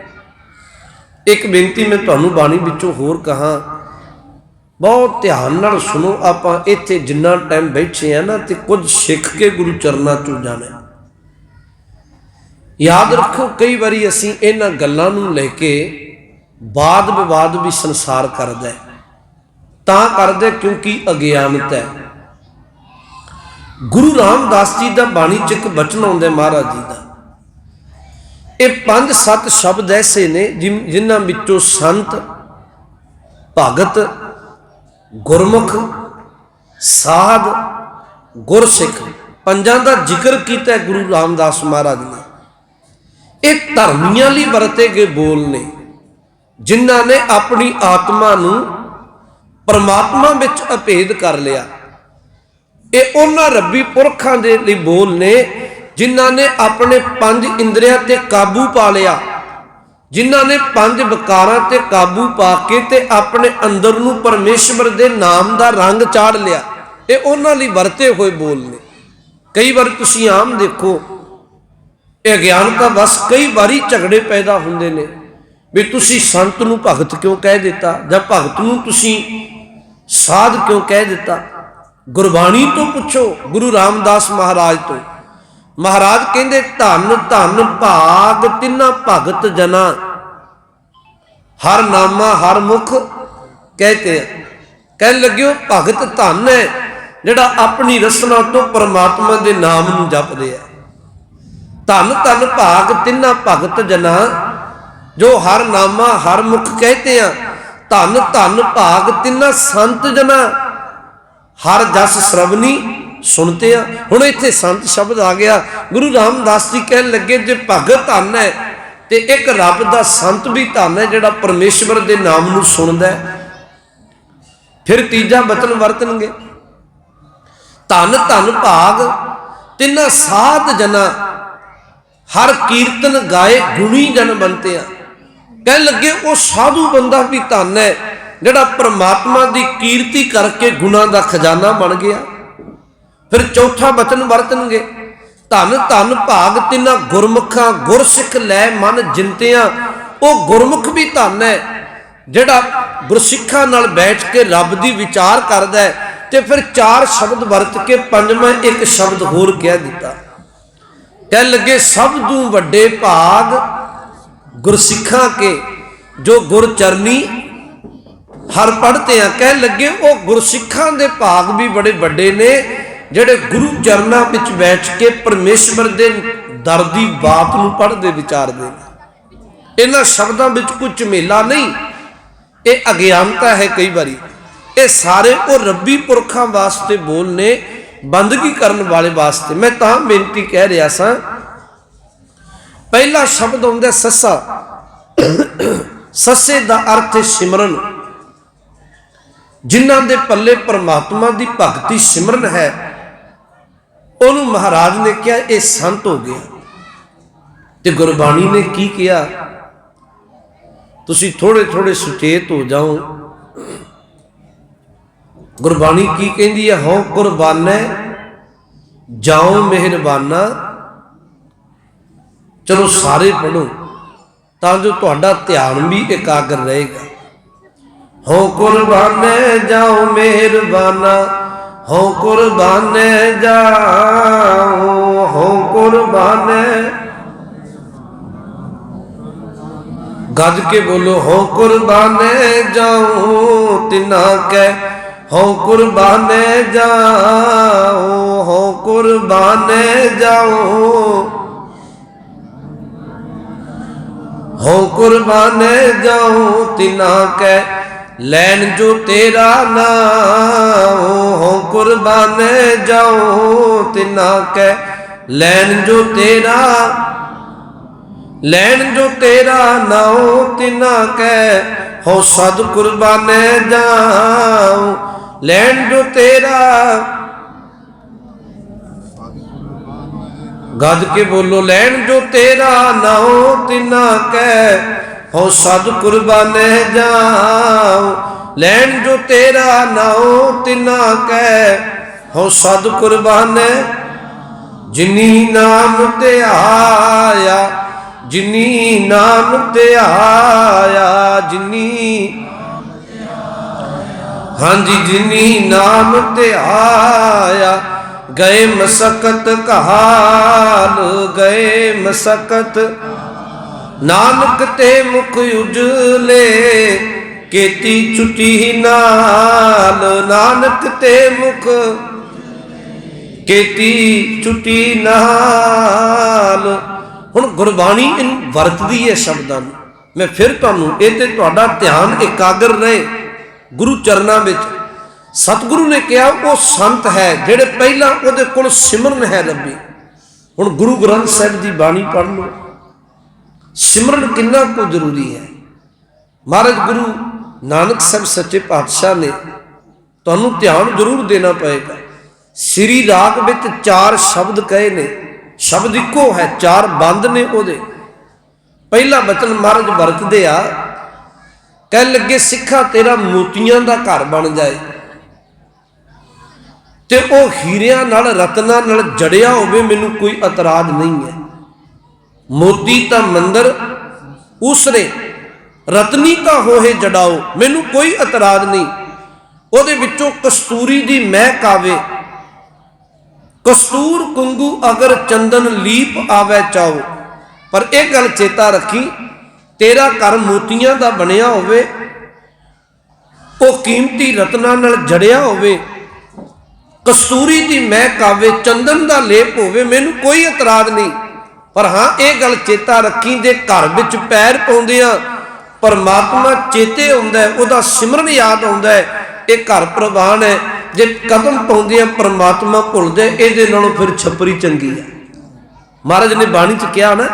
ਇੱਕ ਬੇਨਤੀ ਮੈਂ ਤੁਹਾਨੂੰ ਬਾਣੀ ਵਿੱਚੋਂ ਹੋਰ ਕਹਾਂ, ਬਹੁਤ ਧਿਆਨ ਨਾਲ ਸੁਣੋ। ਆਪਾਂ ਇੱਥੇ ਜਿੰਨਾ ਟਾਈਮ ਬੈਠੇ ਆ ਨਾ, ਤੇ ਕੁਝ ਸਿੱਖ ਕੇ ਗੁਰੂ ਚਰਨਾਂ ਚੋਂ ਜਾਣਾ। ਯਾਦ ਰੱਖੋ ਕਈ ਵਾਰੀ ਅਸੀਂ ਇਹਨਾਂ ਗੱਲਾਂ ਨੂੰ ਲੈ ਕੇ ਵਾਦ ਵਿਵਾਦ ਵੀ ਸੰਸਾਰ ਕਰਦਾ ਹੈ। ਤਾਂ ਕਰਦੇ ਕਿਉਂਕਿ ਅਗਿਆਨਤਾ ਹੈ। ਗੁਰੂ ਰਾਮਦਾਸ ਜੀ ਦਾ ਬਾਣੀ 'ਚ ਇੱਕ ਬਚਨ ਆਉਂਦਾ ਮਹਾਰਾਜ ਜੀ ਦਾ। ਇਹ 5-7 ਸ਼ਬਦ ਐਸੇ ਨੇ ਜਿਨ੍ਹਾਂ ਵਿੱਚੋਂ ਸੰਤ, ਭਗਤ, ਗੁਰਮੁਖ, ਸਾਧ, ਗੁਰਸਿੱਖ, ਪੰਜਾਂ ਦਾ ਜ਼ਿਕਰ ਕੀਤਾ ਗੁਰੂ ਰਾਮਦਾਸ ਮਹਾਰਾਜ ਨੇ। ਇਹ ਧਰਮੀਆਂ ਲਈ ਵਰਤੇ ਗਏ ਬੋਲ ਨੇ, ਜਿਨ੍ਹਾਂ ਨੇ ਆਪਣੀ ਆਤਮਾ ਨੂੰ ਪਰਮਾਤਮਾ ਵਿੱਚ ਅਭੇਦ ਕਰ ਲਿਆ। ਇਹ ਉਹਨਾਂ ਰੱਬੀ ਪੁਰਖਾਂ ਦੇ ਲਈ ਬੋਲ ਨੇ ਜਿਨ੍ਹਾਂ ਨੇ ਆਪਣੇ 5 ਇੰਦਰੀਆਂ ਤੇ ਕਾਬੂ ਪਾ ਲਿਆ, ਜਿਨ੍ਹਾਂ ਨੇ 5 ਵਿਕਾਰਾਂ ਤੇ ਕਾਬੂ ਪਾ ਕੇ ਤੇ ਆਪਣੇ ਅੰਦਰ ਨੂੰ ਪਰਮੇਸ਼ਵਰ ਦੇ ਨਾਮ ਦਾ ਰੰਗ ਚਾੜ ਲਿਆ। ਇਹ ਉਹਨਾਂ ਲਈ ਵਰਤੇ ਹੋਏ ਬੋਲ ਨੇ। ਕਈ ਵਾਰ ਤੁਸੀਂ ਆਮ ਦੇਖੋ, ਇਹ ਅਗਿਆਨਤਾ ਬਸ ਕਈ ਵਾਰੀ ਝਗੜੇ ਪੈਦਾ ਹੁੰਦੇ ਨੇ ਵੀ ਤੁਸੀਂ ਸੰਤ ਨੂੰ ਭਗਤ ਕਿਉਂ ਕਹਿ ਦਿੱਤਾ, ਜਾਂ ਭਗਤ ਨੂੰ ਤੁਸੀਂ ਸਾਧ ਕਿਉਂ ਕਹਿ ਦਿੱਤਾ। ਗੁਰਬਾਣੀ ਤੋਂ ਪੁੱਛੋ, ਗੁਰੂ ਰਾਮਦਾਸ ਮਹਾਰਾਜ ਤੋਂ। ਮਹਾਰਾਜ ਕਹਿੰਦੇ ਧੰਨ ਧੰਨ ਭਾਗ ਤਿੰਨਾ ਭਗਤ ਜਨਾ, ਹਰ ਨਾਮਾ ਹਰ ਮੁਖ ਕਹਤੇ। ਕਹਿਣ ਲੱਗਿਓ ਭਗਤ ਧੰਨ ਹੈ ਜਿਹੜਾ ਆਪਣੀ ਰਸਨਾ ਤੋਂ परमात्मा ਦੇ ਨਾਮ ਨੂੰ ਜਪ ਰਿਹਾ। ਧੰਨ ਧੰਨ ਭਾਗ ਤਿੰਨਾ ਭਗਤ ਜਨਾ ਜੋ ਹਰ ਨਾਮਾ ਹਰ ਮੁਖ ਕਹਤੇ ਆ। ਧੰਨ ਧੰਨ ਭਾਗ ਤਿੰਨਾ ਸੰਤ ਜਨਾ ਹਰ ਜਸ ਸ਼ਰਵਨੀ ਸੁਣਤੇ ਆ। ਹੁਣ ਇੱਥੇ ਸੰਤ ਸ਼ਬਦ ਆ ਗਿਆ। ਗੁਰੂ ਰਾਮਦਾਸ ਜੀ ਕਹਿਣ ਲੱਗੇ ਜੇ ਭਗਤ ਧੰਨ ਹੈ ਤੇ ਇੱਕ ਰੱਬ ਦਾ ਸੰਤ ਵੀ ਧੰਨ ਹੈ ਜਿਹੜਾ ਪਰਮੇਸ਼ਵਰ ਦੇ ਨਾਮ ਨੂੰ ਸੁਣਦਾ ਹੈ। ਫਿਰ ਤੀਜਾ ਬਚਨ ਵਰਤਣਗੇ, ਧੰਨ ਧੰਨ ਭਾਗ ਤਿੰਨਾ ਸਾਧ ਜਨਾ ਹਰ ਕੀਰਤਨ ਗਾਏ ਗੁਣੀ ਜਨ ਬੰਤੇ ਆ। ਕਹਿਣ ਲੱਗੇ ਉਹ ਸਾਧੂ ਬੰਦਾ ਵੀ ਧੰਨ ਹੈ ਜਿਹੜਾ ਪਰਮਾਤਮਾ ਦੀ ਕੀਰਤੀ ਕਰਕੇ ਗੁਣਾ ਦਾ ਖਜ਼ਾਨਾ ਬਣ ਗਿਆ। ਫਿਰ ਚੌਥਾ ਬਚਨ ਵਰਤਣਗੇ, ਧੰਨ ਧੰਨ ਭਾਗ ਤਿੰਨਾ ਗੁਰਮੁਖਾਂ ਗੁਰਸਿੱਖ ਲੈ ਮਨ ਜਿੰਤਿਆਂ। ਉਹ ਗੁਰਮੁਖ ਵੀ ਧੰਨ ਹੈ ਜਿਹੜਾ ਗੁਰਸਿੱਖਾਂ ਨਾਲ ਬੈਠ ਕੇ ਰੱਬ ਦੀ ਵਿਚਾਰ ਕਰਦਾ ਹੈ। ਤੇ ਫਿਰ ਚਾਰ ਸ਼ਬਦ ਵਰਤ ਕੇ ਪੰਜਵਾਂ ਇੱਕ ਸ਼ਬਦ ਹੋਰ ਕਹਿ ਦਿੱਤਾ। ਕਹਿ ਲੱਗੇ ਸਭ ਤੋਂ ਵੱਡੇ ਭਾਗ ਗੁਰਸਿੱਖਾਂ ਕੇ ਜੋ ਗੁਰ ਚਰਨੀ ਹਰ ਪੜ੍ਹਤੇ ਆ। ਕਹਿ ਲੱਗੇ ਉਹ ਗੁਰਸਿੱਖਾਂ ਦੇ ਭਾਗ ਵੀ ਬੜੇ ਵੱਡੇ ਨੇ ਜਿਹੜੇ ਗੁਰੂ ਚਰਨਾਂ ਵਿੱਚ ਬੈਠ ਕੇ ਪਰਮੇਸ਼ਵਰ ਦੇ ਦਰ ਦੀ ਬਾਤ ਨੂੰ ਪੜ੍ਹਦੇ ਵਿਚਾਰਦੇ ਨੇ। ਇਹਨਾਂ ਸ਼ਬਦਾਂ ਵਿੱਚ ਕੋਈ ਝਮੇਲਾ ਨਹੀਂ, ਇਹ ਅਗਿਆਨਤਾ ਹੈ। ਕਈ ਵਾਰੀ ਇਹ ਸਾਰੇ ਉਹ ਰੱਬੀ ਪੁਰਖਾਂ ਵਾਸਤੇ ਬੋਲ ਨੇ, ਬੰਦਗੀ ਕਰਨ ਵਾਲੇ ਵਾਸਤੇ। ਮੈਂ ਤਾਂ ਬੇਨਤੀ ਕਹਿ ਰਿਹਾ ਸਾਂ, ਪਹਿਲਾ ਸ਼ਬਦ ਹੁੰਦਾ ਸੱਸਾ। ਸੱਸੇ ਦਾ ਅਰਥ ਹੈ ਸਿਮਰਨ। ਜਿਨ੍ਹਾਂ ਦੇ ਪੱਲੇ ਪਰਮਾਤਮਾ ਦੀ ਭਗਤੀ ਸਿਮਰਨ ਹੈ ਉਹਨੂੰ ਮਹਾਰਾਜ ਨੇ ਕਿਹਾ ਇਹ ਸੰਤ ਹੋ ਗਿਆ। ਤੇ ਗੁਰਬਾਣੀ ਨੇ ਕੀ ਕਿਹਾ, ਤੁਸੀਂ ਥੋੜੇ ਥੋੜੇ ਸੁਚੇਤ ਹੋ ਜਾਓ। ਗੁਰਬਾਣੀ ਕੀ ਕਹਿੰਦੀ ਹੈ, ਹਉ ਕੁਰਬਾਨੈ ਜਾਓ ਮਿਹਰਬਾਨਾ। ਚਲੋ ਸਾਰੇ ਪੜੋ ਤਾਂ ਜੋ ਤੁਹਾਡਾ ਧਿਆਨ ਵੀ ਇਕਾਗਰ ਰਹੇਗਾ। ਹਉ ਕੁਰਬਾਨੈ ਜਾਓ ਮਿਹਰਬਾਨਾ, ਹਉ ਕੁਰਬਾਨੈ ਜਾਓ, ਹਉ ਕੁਰਬਾਨੈ। ਗੱਜ ਕੇ ਬੋਲੋ, ਹਉ ਕੁਰਬਾਨੈ ਜਾਓ ਤਿਨਾ ਕੈ, ਹਉ ਕੁਰਬਾਨੈ ਜਾਓ, ਹਉ ਕੁਰਬਾਨੈ ਜਾਓ, ਹਉ ਕੁਰਬਾਨੈ ਜਾਓ ਤਿਨਾ ਕੈ ਲੈਣ ਜੋ ਤੇਰਾ ਨਾਮ। ਹਉ ਕੁਰਬਾਨੈ ਜਾਓ ਤਿਨਾ ਕੈ ਲੈਣ ਜੋ ਤੇਰਾ, ਲੈਣ ਜੋ ਤੇਰਾ ਨਾਉ ਤਿਨਾ ਕੈ। ਹਉ ਸਦ ਕੁਰਬਾਨੈ ਜਾਓ ਲੈਣ ਜੋ ਤੇਰਾ। ਗੱਜ ਕੇ ਬੋਲੋ, ਲੈਣ ਜੋ ਤੇਰਾ ਨਾਉ ਤਿਨਾ ਕੈ। ਹਉ ਸਦ ਕੁਰਬਾਨੈ ਜਾਓ ਲੈਣ ਜੋ ਤੇਰਾ ਨਾਉ ਤਿਨਾ ਕੈ। ਹਉ ਸਦ ਕੁਰਬਾਨੈ ਜਿਨੀ ਨਾਮ ਤੇ ਆਇਆ, ਜਿਨੀ ਨਾਮ ਤੇ ਆਇਆ, ਜਿਨੀ, ਹਾਂਜੀ ਜਿਨੀ ਨਾਮ ਤੇ ਆਇਆ। ਗਏ ਮਸਕਤ ਕਹਾਲ, ਗਏ ਮਸਕਤ ਨਾਨਕ ਤੇ ਮੁਖ ਉਜਲੇ ਕੀਤੀ ਛੁਟੀ ਨਾਲ। ਨਾਨਕ ਤੇ ਮੁਖ ਕੀਤੀ ਛੁਟੀ ਨਾਲ। ਹੁਣ ਗੁਰਬਾਣੀ ਇਹਨੂੰ ਵਰਤਦੀ ਹੈ ਸ਼ਬਦਾਂ ਨੂੰ। ਮੈਂ ਫਿਰ ਤੁਹਾਨੂੰ ਇਹ ਤੇ ਤੁਹਾਡਾ ਧਿਆਨ ਇਕਾਗਰ ਰਹੇ ਗੁਰੂ ਚਰਨਾਂ ਵਿੱਚ। ਸਤਿਗੁਰੂ ਨੇ ਕਿਹਾ ਉਹ ਸੰਤ ਹੈ ਜਿਹੜੇ ਪਹਿਲਾਂ ਉਹਦੇ ਕੋਲ ਸਿਮਰਨ ਹੈ ਰੱਬੀ। ਹੁਣ ਗੁਰੂ ਗ੍ਰੰਥ ਸਾਹਿਬ ਦੀ ਬਾਣੀ ਪੜ੍ਹ ਲਓ, ਸਿਮਰਨ ਕਿੰਨਾ ਕੁ ਜ਼ਰੂਰੀ ਹੈ। ਮਹਾਰਾਜ ਗੁਰੂ ਨਾਨਕ ਸਾਹਿਬ ਸੱਚੇ ਪਾਤਸ਼ਾਹ ਨੇ ਤੁਹਾਨੂੰ ਧਿਆਨ ਜ਼ਰੂਰ ਦੇਣਾ ਪਏਗਾ। ਸ੍ਰੀ ਰਾਗ ਵਿੱਚ 4 ਸ਼ਬਦ ਕਹੇ ਨੇ, ਸ਼ਬਦ ਇੱਕੋ ਹੈ, 4 ਬੰਦ ਨੇ ਉਹਦੇ। ਪਹਿਲਾ ਬਚਨ ਮਹਾਰਾਜ ਵਰਤਦੇ ਆ, ਕਹਿਣ ਲੱਗੇ ਸਿੱਖਾ ਤੇਰਾ ਮੋਤੀਆਂ ਦਾ ਘਰ ਬਣ ਜਾਏ ਤੇ ਉਹ ਹੀਰਿਆਂ ਨਾਲ ਰਤਨਾਂ ਨਾਲ ਜੜਿਆ ਹੋਵੇ, ਮੈਨੂੰ ਕੋਈ ਇਤਰਾਜ਼ ਨਹੀਂ ਹੈ। ਮੋਤੀ ਤਾਂ ਮੰਦਰ ਉਸਰੇ ਰਤਨੀ ਤਾਂ ਹੋਏ ਜੜਾਓ, ਮੈਨੂੰ ਕੋਈ ਇਤਰਾਜ਼ ਨਹੀਂ। ਉਹਦੇ ਵਿੱਚੋਂ ਕਸਤੂਰੀ ਦੀ ਮਹਿਕ ਆਵੇ, ਕਸਤੂਰ ਕੁੰਗੂ ਅਗਰ ਚੰਦਨ ਲੀਪ ਆਵੇ ਚਾਓ। ਪਰ ਇਹ ਗੱਲ ਚੇਤਾ ਰੱਖੀ, ਤੇਰਾ ਘਰ ਮੋਤੀਆਂ ਦਾ ਬਣਿਆ ਹੋਵੇ, ਉਹ ਕੀਮਤੀ ਰਤਨਾਂ ਨਾਲ ਜੜਿਆ ਹੋਵੇ, कस्तूरी दी महक आवे, चंदन का लेप होवे, मैनू कोई इतराज नहीं। पर हाँ ये गल चेता रखी, जे घर विच पैर पाउंदियां परमात्मा चेते आउंदा है, उहदा सिमरन याद आउंदा है, ये घर प्रवान है। जे कदम पाउंदियां परमात्मा भुल जाए, इहदे नालों फिर छपरी चंगी है। महाराज ने बाणी च कहा ना,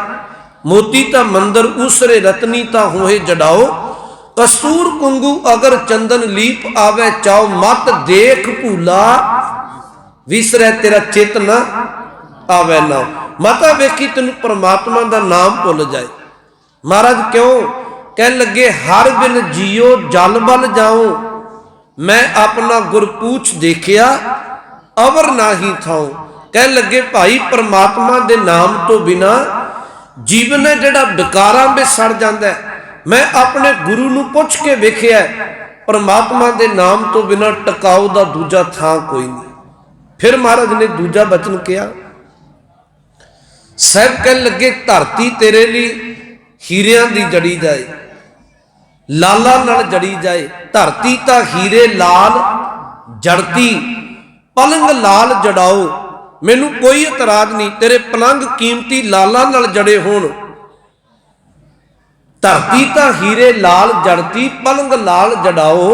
मोती ता मंदिर उसरे रतनी ता होए जड़ाओ, कस्तूर कुंगू अगर चंदन लीप आवे चाओ, मत देख भूला विसरै तेरा चित ना आवे ना। माता वेखी तेन परमात्मा का नाम भुल जाए। महाराज क्यों कह लगे, हर बिन जियो जल बल जाऊं, मैं अपना गुरपूछ देखिया अवर नाही थाऊं। कह लगे भाई परमात्मा के नाम तो बिना जीवन है जिहड़ा विकारां में सड़ जाता है। मैं अपने गुरु नूं पुछ के वेखिया, परमात्मा के नाम तो बिना टकाऊ का दूजा थां कोई नहीं। फिर महाराज ने दूजा बचन किया, साहब कह लगे धरती तेरे लिए हीरियां दी जड़ी जाए, लाला नाल जड़ी जाए। धरती ता हीरे लाल जड़ती, पलंग लाल जड़ाओ, मैनू कोई इतराज नहीं, तेरे पलंग कीमती लाला नाल जड़े होण। धरती ता हीरे लाल जड़ती, पलंग लाल जड़ाओ,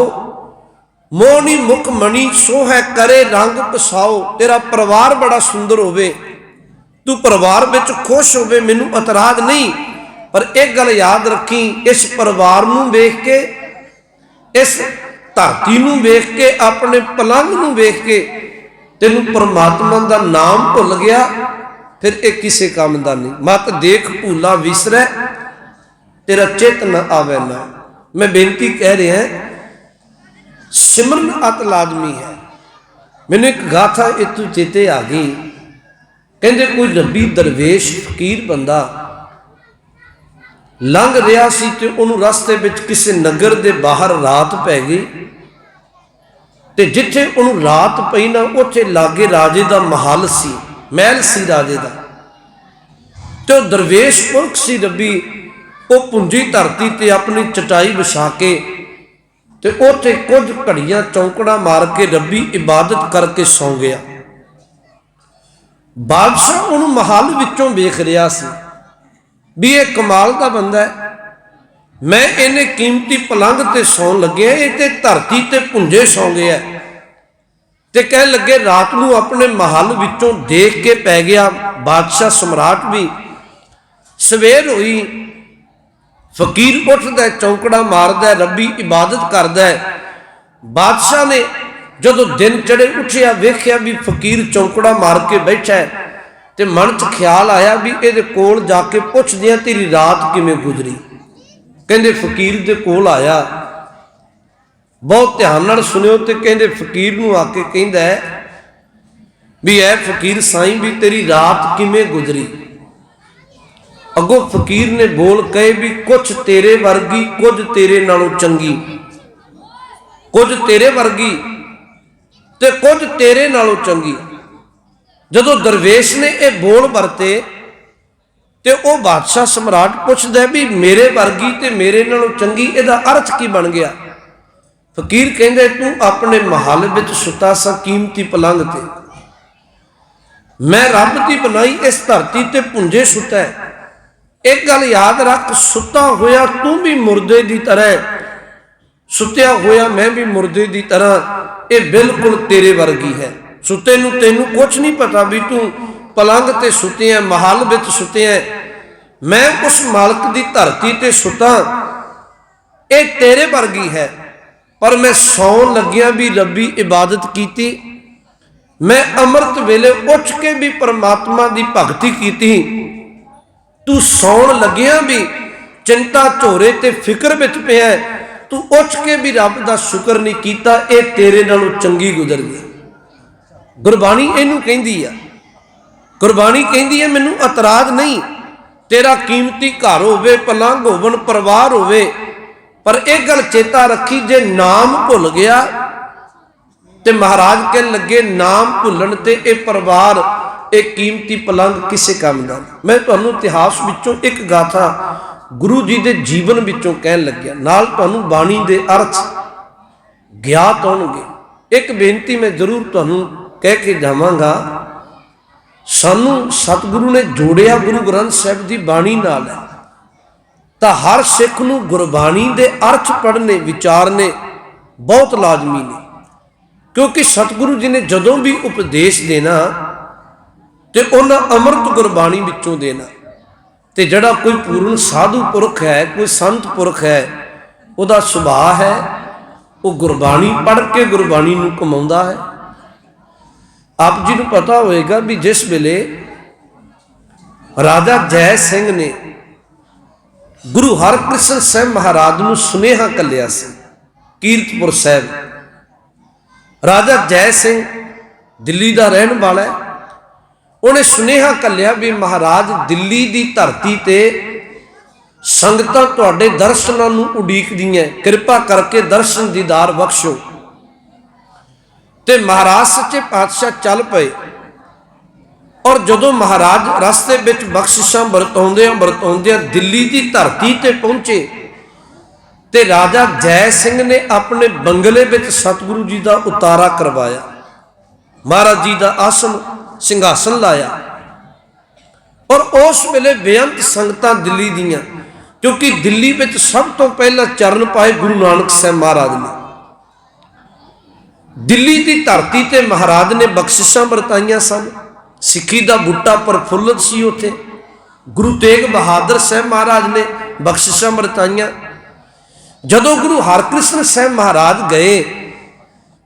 मोहनी मुख मणि सोहै करे रंग पसाओ। तेरा परिवार बड़ा सुंदर होवे, तू परिवार विच खुश होवे, मैनू इतराज नहीं। पर एक गल याद रखी, इस परिवार नूं वेख के, इस धरती नूं वेख के, अपने पलंग नूं वेख के तेनू परमात्मा का नाम भुल गया, फिर एक किसी काम का नहीं। मत देख भूला विसरै तेरा चित न आवे ना। मैं बेनती कह रहा है, सिमरन अत लाजमी है। मैंने एक गाथा इतों चेते आ गई, कहते कोई रब्बी दरवेश फकीर बंदा लंघ रहा सी ते उन्होंने रस्ते विच किसी नगर के बाहर रात पै गई, ते जिथे उन्होंने रात पई ना, उत्थे लागे राजे का महल सी, महल सी राजे का। तो दरवेश पुरख सी रब्बी, वो पुंजी धरती ते अपनी चटाई विछा के ते उत्थे कुछ घड़ियां चौंकड़ा मार के रब्बी इबादत करके सौ गया। बादशाह उन्होंने महल विचों वेख रहा सी भी ये कमाल का बंदा है, मैं इन्हें कीमती पलंग ते सौन लगे, ये धरती ते भुंजे सौ गया। ते कह लगे रात नूं अपने महल विचों देख के पै गया बादशाह सम्राट भी। सवेर हुई, फकीर उठदा है, चौंकड़ा मारदा है, रब्बी इबादत करदा है। बादशाह ने जदों दिन चढ़े उठिया, वेख्या भी फकीर चौंकड़ा मार के बैठा है, ते मन च ख्याल आया भी ये कोल जाके पुछदे आ तेरी रात किवें गुजरी। कहंदे फकीर दे कोल आया, बहुत ध्यान नाल सुनियो, ते कहंदे फकीर नूं आके कहंदा है भी ऐ फकीर साईं भी तेरी रात किवें गुजरी। अगों फकीर ने बोल कहे भी कुछ तेरे वर्गी, कुछ तेरे नालों चंगी, कुछ तेरे वर्गी ते कुछ तेरे नालों चंगी। जदों दरवेश ने यह बोल वरते ते वह बादशाह सम्राट पुछदा भी मेरे वर्गी ते मेरे नालों चंगी, इहदा अर्थ की बन गया। फकीर कहंदे तू अपने महल विच सुता सा कीमती पलंग ते, मैं रब दी बनाई इस धरती ते भुंजे सुता है। एक गल याद रख, सुता होया तू भी मुर्दे की तरह, सुत्या होया मैं भी मुर्दे की तरह, ये बिल्कुल तेरे वर्गी है। सुते नूं तैनूं कुछ नहीं पता भी तू पलंग ते सुते है, महल विच सुते है, मैं उस मालक की धरती ते सुता, ये तेरे वर्गी है। पर मैं सौन लग्या भी रब्बी इबादत की, मैं अमृत वेले उठ के भी परमात्मा की भगती की। तू सौन लग्या भी चिंता झोरे ते फिक्र विच पिया, तू उठ के भी रब का शुक्र नहीं किया, ये तेरे नालों चंगी गुजर गई। गुरबाणी इनू कहती है, गुरबाणी कहती है मैनू इतराज नहीं, तेरा कीमती घर होवे, पलंग होवन, परिवार होवे, पर एक गल चेता रखी, जे नाम भुल गया ते महाराज कह लगे नाम भुलन ते ये परिवार, एक कीमती पलंग किसी काम का। मैं तुहानू इतिहास विचों एक गाथा गुरु जी के जीवन विचों कहन लग्या, नाल तुहानू बाणी दे अर्थ ज्ञात होणगे। एक बेनती मैं जरूर तुहानू कह के जावांगा, सानू सतगुरु ने जोड़िया गुरु ग्रंथ साहिब की बाणी नाल है, तो हर सिख नूं गुरबाणी के अर्थ पढ़ने विचारने बहुत लाजमी ने। क्योंकि सतगुरु जी ने जदों भी उपदेश देना तो उन्हें अमृत गुरबाणी विचों देना। तो जड़ा कोई पूर्ण साधु पुरख है, कोई संत पुरख है, उहदा सुभाव है वो गुरबाणी पढ़ के गुरबाणी नूं कमाउंदा है। आप जी नूं पता होएगा भी जिस वेले राजा जय सिंह ने गुरु हरकृष्ण साहब महाराज नूं सुनेहा कलिया सी कीरतपुर साहब। राजा जय सिंह दिल्ली का रहने वाला है, उन्हें सुनेहा कलिया भी महाराज दिल्ली की धरती ते संगतां तुहाडे दर्शनां नूं उडीकदियां, कृपा करके दर्शन दीदार बख्शो। ते महाराज सच्चे पातशाह चल पे, और जदों महाराज रस्ते विच बख्शिशां वरताउंदियां दिल्ली की धरती ते पहुंचे, ते राजा जय सिंह ने अपने बंगले विच सतगुरु जी का उतारा करवाया, महाराज जी का आसन सिंघासन लाया। और उस वेले बेअंत संगतां दिल्ली दियां, क्योंकि दिल्ली विच सब तो पहला चरण पाए गुरु नानक साहब महाराज ने। दिल्ली की धरती ते महाराज ने बख्शिशां वरताइयां सन, सिक्खी का बूटा प्रफुल्लत सी उत्थे। गुरु तेग बहादुर साहब महाराज ने बख्शिशां वरताइयां। जदों गुरु हरकृष्ण साहब महाराज गए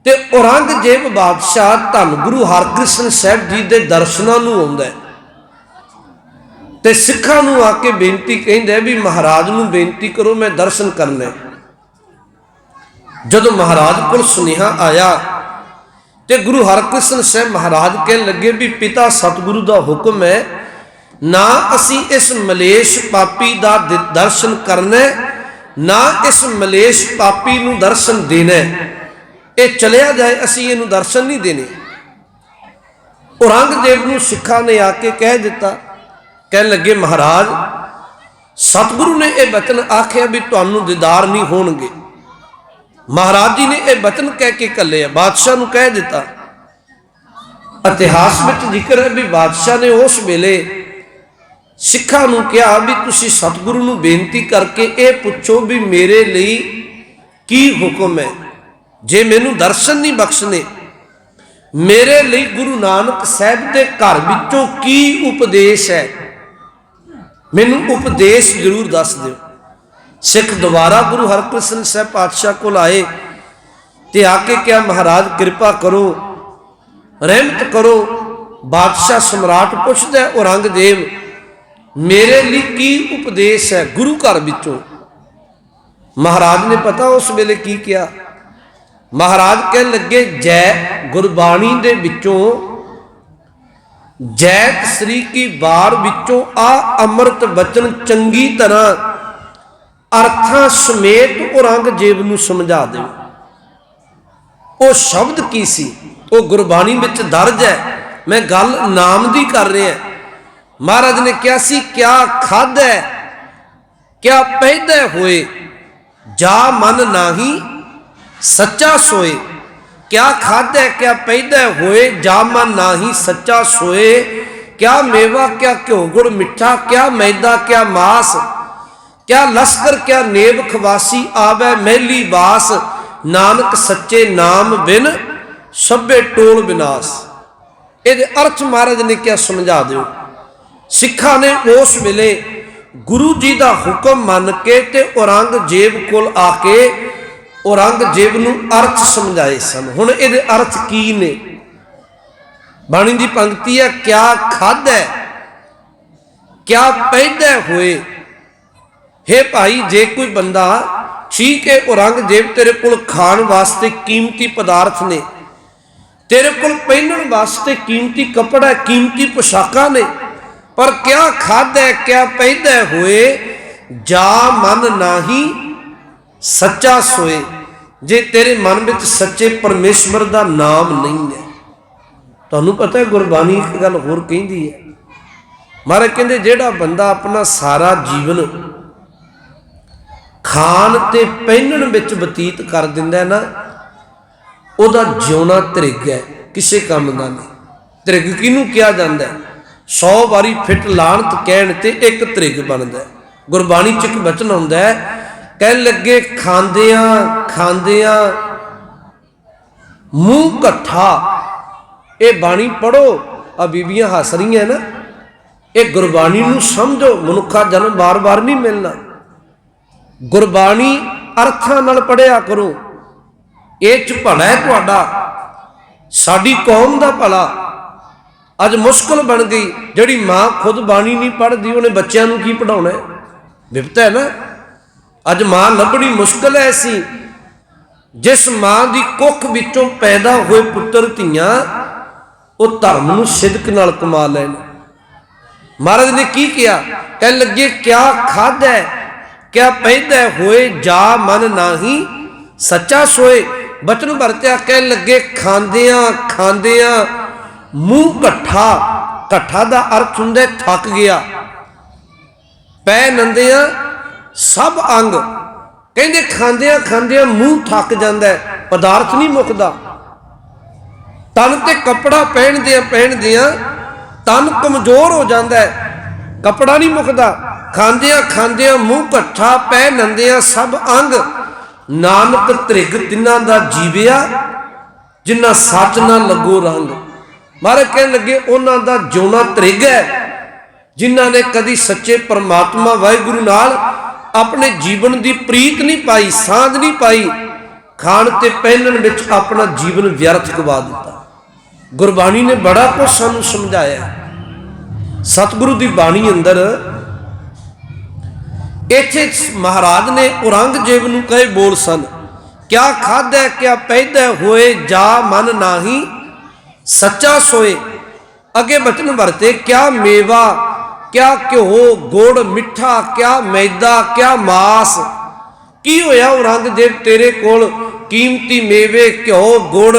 ते औरंगजेब बादशाह धन गुरु हरकृष्ण साहब जी के दर्शनां नूं आउंदा है, ते सिखां नूं आके बेनती कहिंदा भी महाराज नूं बेनती करो मैं दर्शन करने। जदों महाराज कोल सुनेहा आया ते गुरु हरकृष्ण साहब महाराज कहन लगे भी पिता सतगुरु का हुक्म है, ना असी इस मलेश पापी का दर्शन करना, ना इस मलेश पापी नूं दर्शन देना, ये चलिया जाए असी इनू दर्शन नहीं देने। औरंगजेब नूं सिखा ने आके कह दिता, कह लगे महाराज सतगुरु ने यह वचन आख्या भी तुहानूं दीदार नहीं होणगे। महाराज जी ने यह वचन कह के कले बादशाह नूं कह दिता। इतिहास में जिक्र है भी बादशाह ने उस वेले सिखा नूं कहा भी तुसी सतगुरु नूं बेनती करके ये पुछो भी मेरे लिए की हुक्म है, जे मैनू दर्शन नहीं बख्शने मेरे लिए गुरु नानक साहब के घर विचों की उपदेश है, मैनू उपदेश जरूर दस दो। सिख दोबारा गुरु हरकृष्ण साहब पातशाह को आए ते आके क्या महाराज कृपा करो रहमत करो। बादशाह सम्राट पूछता है औरंगजेब मेरे लिए की उपदेश है गुरु घर विचों। महाराज ने पता उस वेले की किया, महाराज कह लगे जय गुरबाणी दे विचों जैत श्री की बार विचों आ अमृत वचन चंगी तरह अर्थां समेत औरंगजेब नूं समझा दे। वो शब्द की सी वो गुरबाणी विच दर्ज है, मैं गल नाम दी कर रहा। महाराज ने क्या सी क्या खादा है क्या पैदा होए जा मन नाही सच्चा सोए। क्या खादा है क्या पैदा होए जा मन नाही सच्चा सोए। क्या मेवा क्या घ्यो गुड़ मिठा क्या मैदा क्या मास क्या लश्कर क्या नेब खवासी आवे मैली बास। नानक सच्चे नाम बिन सभे टोल विनाश। ये अर्थ महाराज ने क्या समझा दो। सिखा ने उस वेले गुरु जी का हुक्म मन के ते औरंगजेब कोल आके औरंगजेब नूं अर्थ समझाए सन। हुण इहदे अर्थ की ने? बाणी दी पंक्ति है क्या खादा है क्या पैदा होए। हे भाई जे कोई बंदा ठीक है औरंगजेब तेरे कोल खाण वास्ते कीमती पदार्थ ने, तेरे कोल पहनण वास्ते कीमती कपड़ा कीमती पोशाकां ने, पर क्या खादा है क्या पैदा होए जा मन नाही सच्चा सोए। जे तेरे मन में सच्चे परमेश्वर का नाम नहीं है। तुहानूं पता है गुरबाणी एक गल होर कहती है, महाराज कहते जेड़ा बंदा अपना सारा जीवन खान ते पहनण विच बतीत कर दिंदा है ना, उहदा जिउणा तरिग है। किसी काम का नहीं। त्रिग किनू कहा जाता है? 100 बारी फिट लाणत कहण ते एक त्रिग बनता है। गुरबाणी च एक वचन आउंदा है, कह लगे खांदियां खांदियां मूँह कट्ठा। ये बाणी पढ़ो, आ बीबियां हस रही हैं ना, ये गुरबाणी नूं समझो। मनुखा जन्म बार बार नहीं मिलना। गुरबाणी अर्थां नाल पढ़िया करो। ये च भला है तुहाडा, साडी कौम दा भला। अज मुश्किल बन गई, जिहड़ी माँ खुद बाणी नहीं पढ़ती उन्हें बच्चों को की पढ़ाउणा है? विपता है ना। अज माँ लभनी मुश्किल है ऐसी, जिस माँ की कुख विचों पैदा हुए पुत्र धीआं वो धर्म नूं सिदक नाल कमा लैण। महाराज ने की किया? कह लगे क्या खादा है क्या पैदा होए, जा मन नाही सच्चा सोए। बचन वरत्या, कह लगे खांदियां खांदियां मूँह कट्ठा। कट्ठा का अर्थ हुंदा थक गया। पै नंदियां सब अंग। कहंदे खांदियां खांदियां मूँह थक जाता है, पदार्थ नहीं मुकदा। तन ते कपड़ा पहनदियां तन कमजोर हो जाता है, कपड़ा नहीं मुकदा। खांदियां खांदियां मूँह कट्ठा, पै नंदियां सब अंग। नानक त्रिग तिन्हां दा जीविया, जिन्ना सच ना लगो रंग। महाराज कहने लगे उन्हां दा जिउना त्रिग है, जिन्हां ने कदी सच्चे परमात्मा वाहिगुरु नाल अपने जीवन की प्रीत नहीं पाई, सांझ नहीं पाई। खाण ते पहनण विच अपना जीवन व्यर्थ गवा दिता। गुरबाणी ने बड़ा कुछ सानू समझाया। सतगुरु की बाणी अंदर इत्थे महाराज ने औरंगजेब नूं कहे बोल सन, क्या खादा क्या पैदा होए, जा मन नाही सच्चा सोए। अगे बचन वरते, क्या मेवा क्या घ्यो गुड़ मिठा, क्या मैदा क्या मास। की होया औरंगजेब, तेरे कोल कीमती मेवे घ्यो गुड़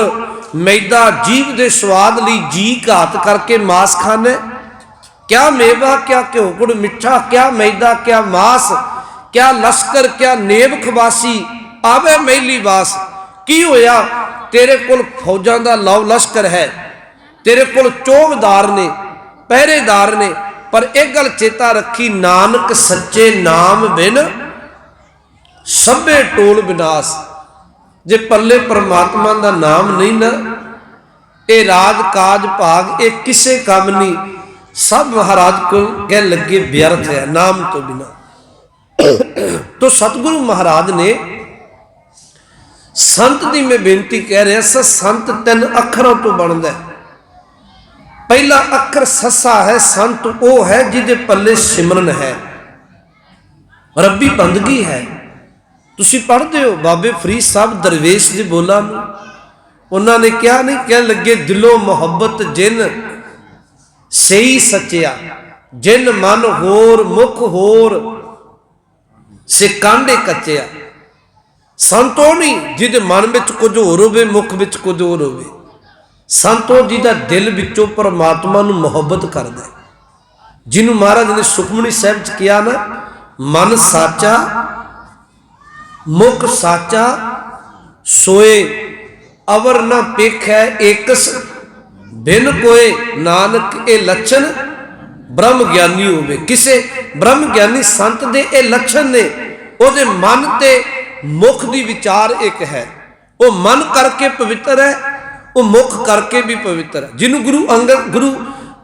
मैदा जीव दे स्वाद लई जी घात करके मास खाने। क्या मेवा क्या घ्यो गुड़ मिठा, क्या मैदा क्या मास, क्या लश्कर क्या नेब खबासी, आवे मैली वास। की होया, तेरे कोल फौजां दा लव लश्कर है, तेरे कोल चौबदार ने पहरेदार ने, पर एक गल चेता रखी, नानक सच्चे नाम बिन सभे टोल विनाश। जे पल्ले परमात्मा का नाम नहीं ना, ये राज काज भाग ये किसे काम नहीं। सब महाराज को कह लगे व्यर्थ है नाम तो बिना। तो सतगुरु महाराज ने संत की मैं बेनती कह रहा, संत 3 अखरों तो बनता है। पहला अखर ससा है। संत वो है जिदे पल्ले सिमरन है, रब्बी बंदगी है। तुसी पढ़ते हो बाबे फरीद साहब दरवेश जी बोला, उन्होंने क्या नहीं कह लगे, दिलों मुहब्बत जिन सही सचिया, जिन मन होर मुख होर से कांडे कच्चिया। संतो नहीं जिदे मन में कुछ होर होवे, मुख में कुछ होर होवे। संतो जिदा दिल विचों परमात्मा नूं मुहब्बत करदा है, जिन्हों महाराज ने सुखमनी साहिब च किया ना, मन साचा मुख साचा सोए, अवर न पेखै एकस बिन कोए। नानक ए लक्षण ब्रह्म ज्ञानी होवे। किसे ब्रह्म ज्ञानी संत दे ए लक्षण ने, ओदे मन ते मुख दी विचार एक है। वो मन करके पवित्र है, वो मुख करके भी पवित्र है। जिन्हों गुरु अंगद गुरु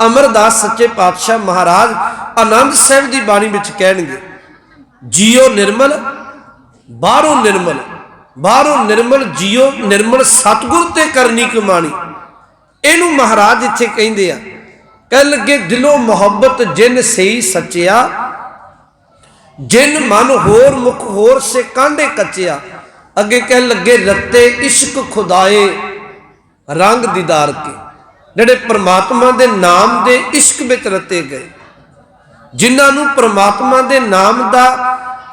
अमरदास सच्चे पातशाह महाराज आनंद साहिब की बाणी में कहणगे, जियो निर्मल बाहरों निर्मल, बाहरों निर्मल जियो निर्मल, सतगुर ते करनी कमाणी। इनू महाराज इत्थे कहंदे आ, कह लगे दिलों मुहब्बत जिन सही सचिया, जिन मन होर मुख होर से कांडे कचिया। अगे कह लगे रत्ते इश्क खुदाए रंग दीदार के, जिहड़े परमात्मा दे नाम दे इश्क विच रते गए, जिन्होंने परमात्मा दे नाम दा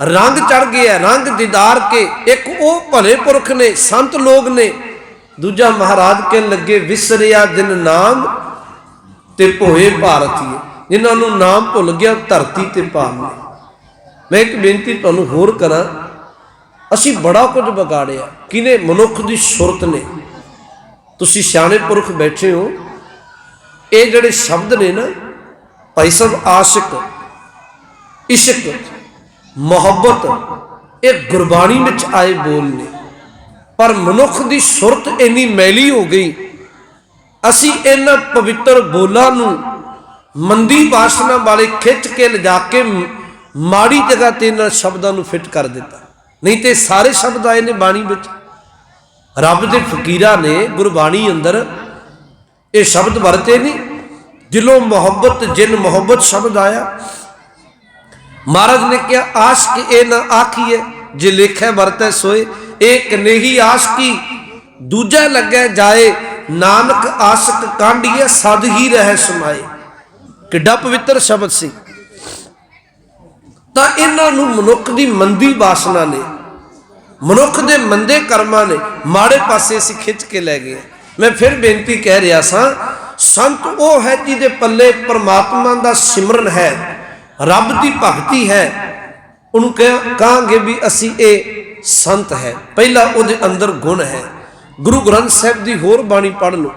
रंग चढ़ गया, रंग दीदार के। एक वो भले पुरख ने, संत लोग ने। दूजा महाराज कहन लगे विसरिया जिन नाम ते भोए भारतीय, जिन्होंने नाम भुल गया धरती ते पावे। मैं एक बेनती तुहानूं होर करा, असी बड़ा कुछ बिगाड़िया किने, मनुख की सुरत ने। तुसी सियाणे पुरख बैठे हो, ये जड़े शब्द ने ना भाई साहब, आशिक, इश्क, मुहब्बत, ये गुरबाणी में आए बोल ने। पर मनुख की सुरत इन्नी मैली हो गई, असी इन्हां पवित्र बोलां नूं मंदी वासना वाले खिंच के लिजा के माड़ी जगह ते इन्हां शब्दां नूं फिट कर दिता। नहीं तो सारे शब्द आए ने बाणी विच। रब दे फकीरां ने गुरबाणी अंदर ये शब्द वरते नहीं। दिलों मोहब्बत जिन मोहब्बत शब्द आया। महाराज ने कहा आशिक ए ना आखिए जे लेखे वरते सोए, एक नहीं आशिकी दूजा लगे जाए, नानक आशिक कांडिए सद ही रह समाए। किड्डा पवित्र शब्द सी। तां इन्हां नूं मनुख दी मंदी वासना ने, मनुख दे मंदे कर्मां ने माड़े पासे असीं खिंच के लै गए। मैं फिर बेनती कह रहा सा, संत वो है जिहदे पल्ले परमात्मा दा सिमरन है, रब दी भगती है, उन्होंने कहांगे भी असी ये संत है। पहला उहदे अंदर गुण है। गुरु ग्रंथ साहिब दी होर बाणी पढ़ लो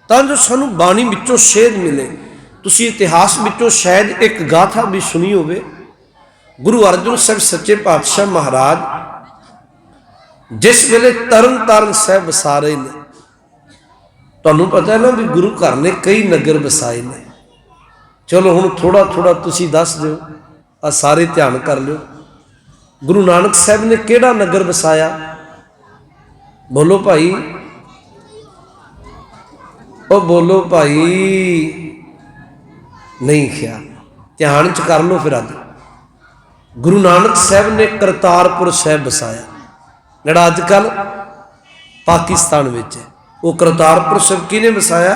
तां जो सानू बाणी विचों सेध मिले। तुसी इतिहास विचों शायद एक गाथा भी सुनी होवे। गुरु अर्जन साहिब सच्चे पातशाह महाराज जिस वेले तरन तारण साहिब वसा रहे ने, तुहानू पता है ना भी गुरु घर ने कई नगर वसाए ने। चलो हुण थोड़ा थोड़ा तुसी दस दो, आ सारे ध्यान कर लो। गुरु नानक साहब ने केड़ा नगर वसाया? बोलो भाई, ओ बोलो भाई, नहीं ख्याल, ध्यान च कर लो। फिर अज गुरु नानक साहब ने करतारपुर साहब वसाया, जिहड़ा अजकल पाकिस्तान विच है। वो करतारपुर साहब किने वसाया?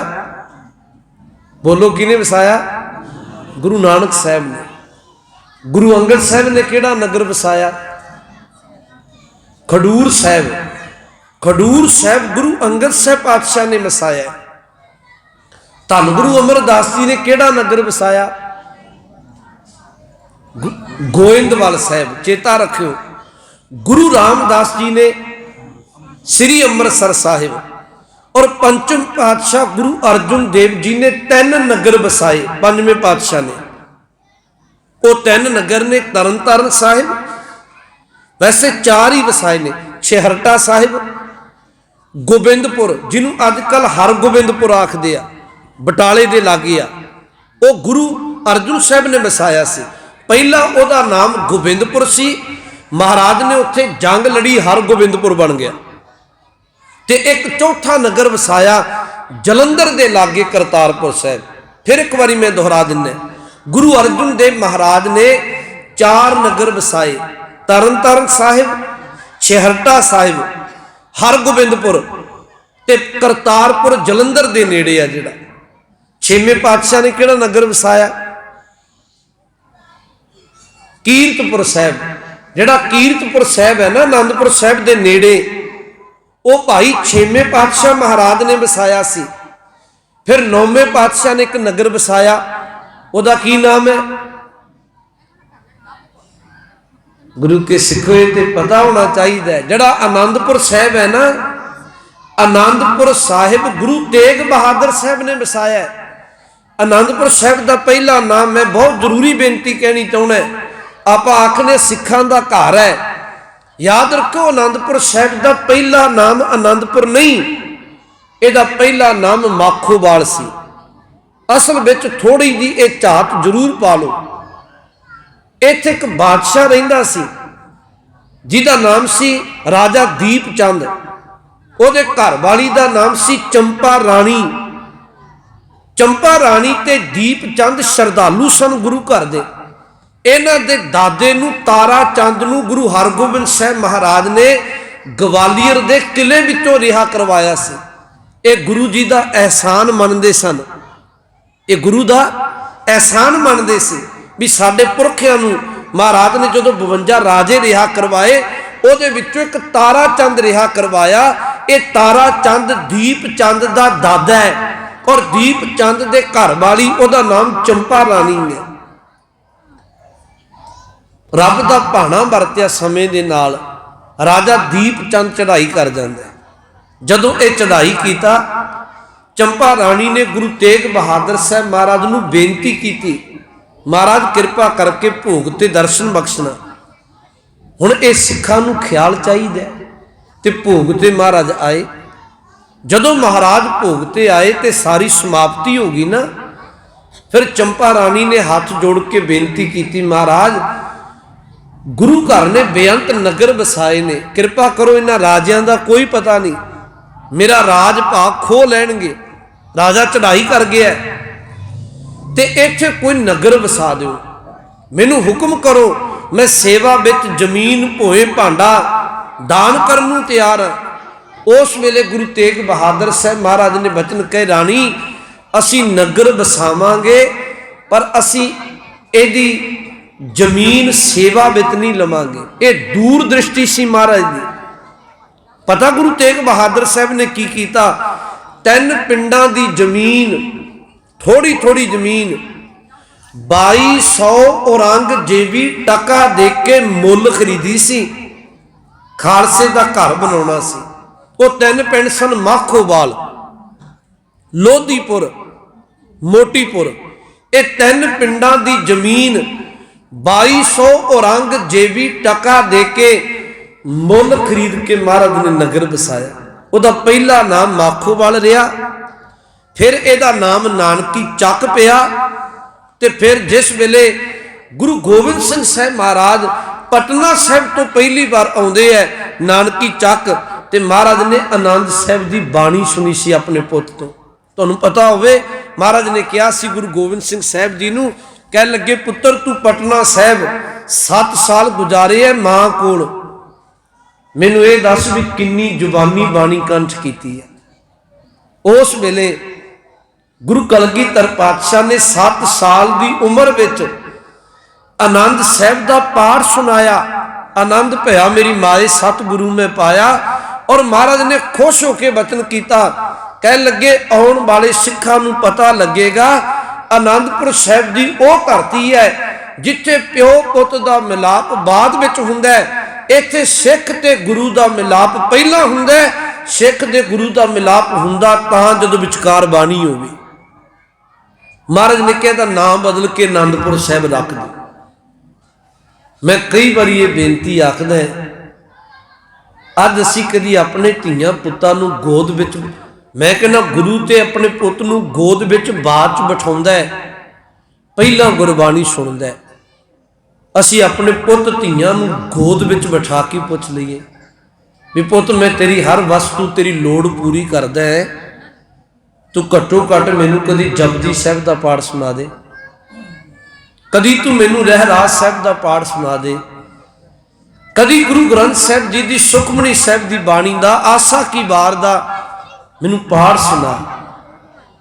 बोलो किने वसाया? गुरु नानक साहब ने। गुरु अंगद साहब ने केड़ा नगर वसाया? खडूर साहब। खडूर साहब गुरु अंगद साहब पातशाह ने वसाया। धन गुरु अमरदास जी ने केड़ा नगर वसाया? गोइंदवाल साहब। चेता रखियो, गुरु रामदास जी ने श्री अमृतसर साहिब, और पंचम पातशाह गुरु अर्जुन देव जी ने 3 नगर वसाए। पंजवें पातशाह ने वो 3 नगर ने तरन तारण साहिब, वैसे 4 ही वसाए ने, छेहरटा साहिब, गोबिंदपुर जिन्हों अजकल हर गोबिंदपुर आखदे आ, बटाले दे लागे आ, वो गुरु अर्जुन साहब ने वसाया सी। पहला उहदा नाम गोबिंदपुर सी। महाराज ने उत्थे जंग लड़ी, हर गोबिंदपुर बन गया। ते एक चौथा नगर वसाया जलंधर दे लागे करतारपुर साहब। फिर एक बारी मैं दोहरा दिना, गुरु अर्जुन देव महाराज ने 4 नगर वसाए, तरन तारण साहिब, छेहरटा साहिब, हर गोबिंदपुर ते करतारपुर जलंधर दे नेड़े आ जिहड़ा। 6वें पातशाह ने किहड़ा नगर वसाया? कीरतपुर साहब। जिहड़ा कीरतपुर साहब है ना, आनंदपुर साहब दे नेड़े, वो भाई 6वें पातशाह महाराज ने वसाया सी। फिर 9वें पातशाह ने एक नगर वसाया, उहदा की नाम है? गुरु के सिखों ते पता होना चाहिए। जिहड़ा आनंदपुर साहब है ना, आनंदपुर साहिब गुरु तेग बहादुर साहब ने वसाया। आनंदपुर साहब का पहला नाम, मैं बहुत जरूरी बेनती कहनी चाहना है, आप आखने सिखां दा घर है, याद रखो आनंदपुर साहब का पहला नाम आनंदपुर नहीं, ਇਹਦਾ पहला नाम माखोवाल सी। असल विच थोड़ी जी ये झात जरूर पा लो। इत्थे एक बादशाह रहिंदा सी जिहदा नाम सी राजा दीप चंद। ਉਹਦੇ घर वाली का नाम सी चंपा राणी। चंपा राणी ते दीप चंद श्रद्धालु सन गुरु घर दे। इन्हां दे दादे नूं तारा चंद नूं गुरु हरगोबिंद साहब महाराज ने गवालियर दे किले विचों रिहा करवाया सी। ये गुरु जी का एहसान मनते सन। ये गुरु का एहसान मनते सी भी साडे पुरखियां नूं महाराज ने जो 52 राजे रिहा करवाए, ਉਹਦੇ ਵਿੱਚੋਂ एक तारा चंद रिहा करवाया। ये तारा चंद दीप चंद का दादा है, और दीप चंद के घर वाली ਉਹਦਾ नाम चंपा रानी है। रब का भाना वरत्या समय के नाल राजा दीप चंद चढ़ाई कर जाता है। जदों ये चढ़ाई कीता, चंपा राणी ने गुरु तेग बहादुर साहब महाराज नूं बेनती की, महाराज कृपा करके भोग ते दर्शन बख्शना। हुण ये सिखां नूं ख्याल चाहिए ते भोग ते महाराज आए। जदों महाराज भोग ते आए तो सारी समाप्ति हो गई ना, फिर चंपा राणी ने हाथ जोड़ के बेनती की, महाराज गुरु घर ने बेअंत नगर बसाए ने, कृपा करो इन्हां राजियां दा कोई पता नहीं, मेरा राज भाग खो लैणगे, राजा चढ़ाई कर गया ते इत्थे कोई नगर वसा दिओ, मैनू हुक्म करो, मैं सेवा विच जमीन भोए भांडा दान करन नूं तैयार हां। उस वेले गुरु तेग बहादुर साहब महाराज ने वचन कहे, राणी असी नगर बसावांगे पर असी इहदी जमीन सेवा विच नहीं लवांगे। ये दूर दृष्टि सी महाराज दी। पता गुरु तेग बहादुर साहब ने की कीता, 3 पिंडां दी जमीन, थोड़ी थोड़ी जमीन 2200 औरंगजेबी टका दे के मुल खरीदी सी, खालसे का घर बनाना सी। वो 3 पिंड सन, माखोवाल, लोधीपुर, मोटीपुर, ये 3 पिंडां दी जमीन 2200 औरंगजेबी टका दे के मुल खरीद के महाराज ने नगर बसाया। उहदा पहला नाम माखोवाल रहा, फिर इहदा नाम नानकी चक पिया, ते फिर जिस वेले गुरु गोबिंद सिंह साहब महाराज पटना साहब तो पहली बार आउंदे है नानकी चक, ते महाराज ने आनंद साहब की बाणी सुनी सी अपने पुत तो। तुहानूं पता होवे महाराज ने कहा सी गुरु गोबिंद सिंह साहब जी नूं, कह लगे पुत्र तू पटना साहब 7 साल गुजारे है मां कोल, मैनू ये दस भी किन्नी जुबानी बाणी कंठ की है। उस वेले गुरु कलगीधर पातशाह ने 7 साल की उम्र विच आनंद साहब का पाठ सुनाया। आनंद भया मेरी माए सतगुरु में पाया, और महाराज ने खुश होकर वचन किया, कह लगे आने वाले सिखां नूं पता लगेगा आनंदपुर साहब की वह धरती है जिथे प्यो पुत का मिलाप बाद विच हुंदा है, इत्थे सिख ते गुरु का मिलाप पहला हुंदा है। सिख ते गुरु का मिलाप हुंदा तां जदों विचकार बाणी होवे। महाराज ने कहा नाम बदल के आनंदपुर साहब रख दो। मैं कई बार ये बेनती आखदा है, अज असी कदी अपने धीआं पुत्तां नूं गोद विच, मैं कहना गुरु ते अपने पुत नूं गोद विच बाद च बिठाउंदा है, पहला गुरबाणी सुणदा है। असी अपने पुत धीआं नूं गोद विच बिठा के पुछ लईए भी पुत मैं तेरी हर वस्तु तेरी लोड़ पूरी करदा है, तू घट्टो घट मैनू कदी जपजी साहब का पाठ सुना दे, कदी तू मैनू रहराज साहब का पाठ सुना दे, कदी गुरु ग्रंथ साहब जी की सुखमनी साहब की बाणी का आसा की वार का मैनू पाठ सुना।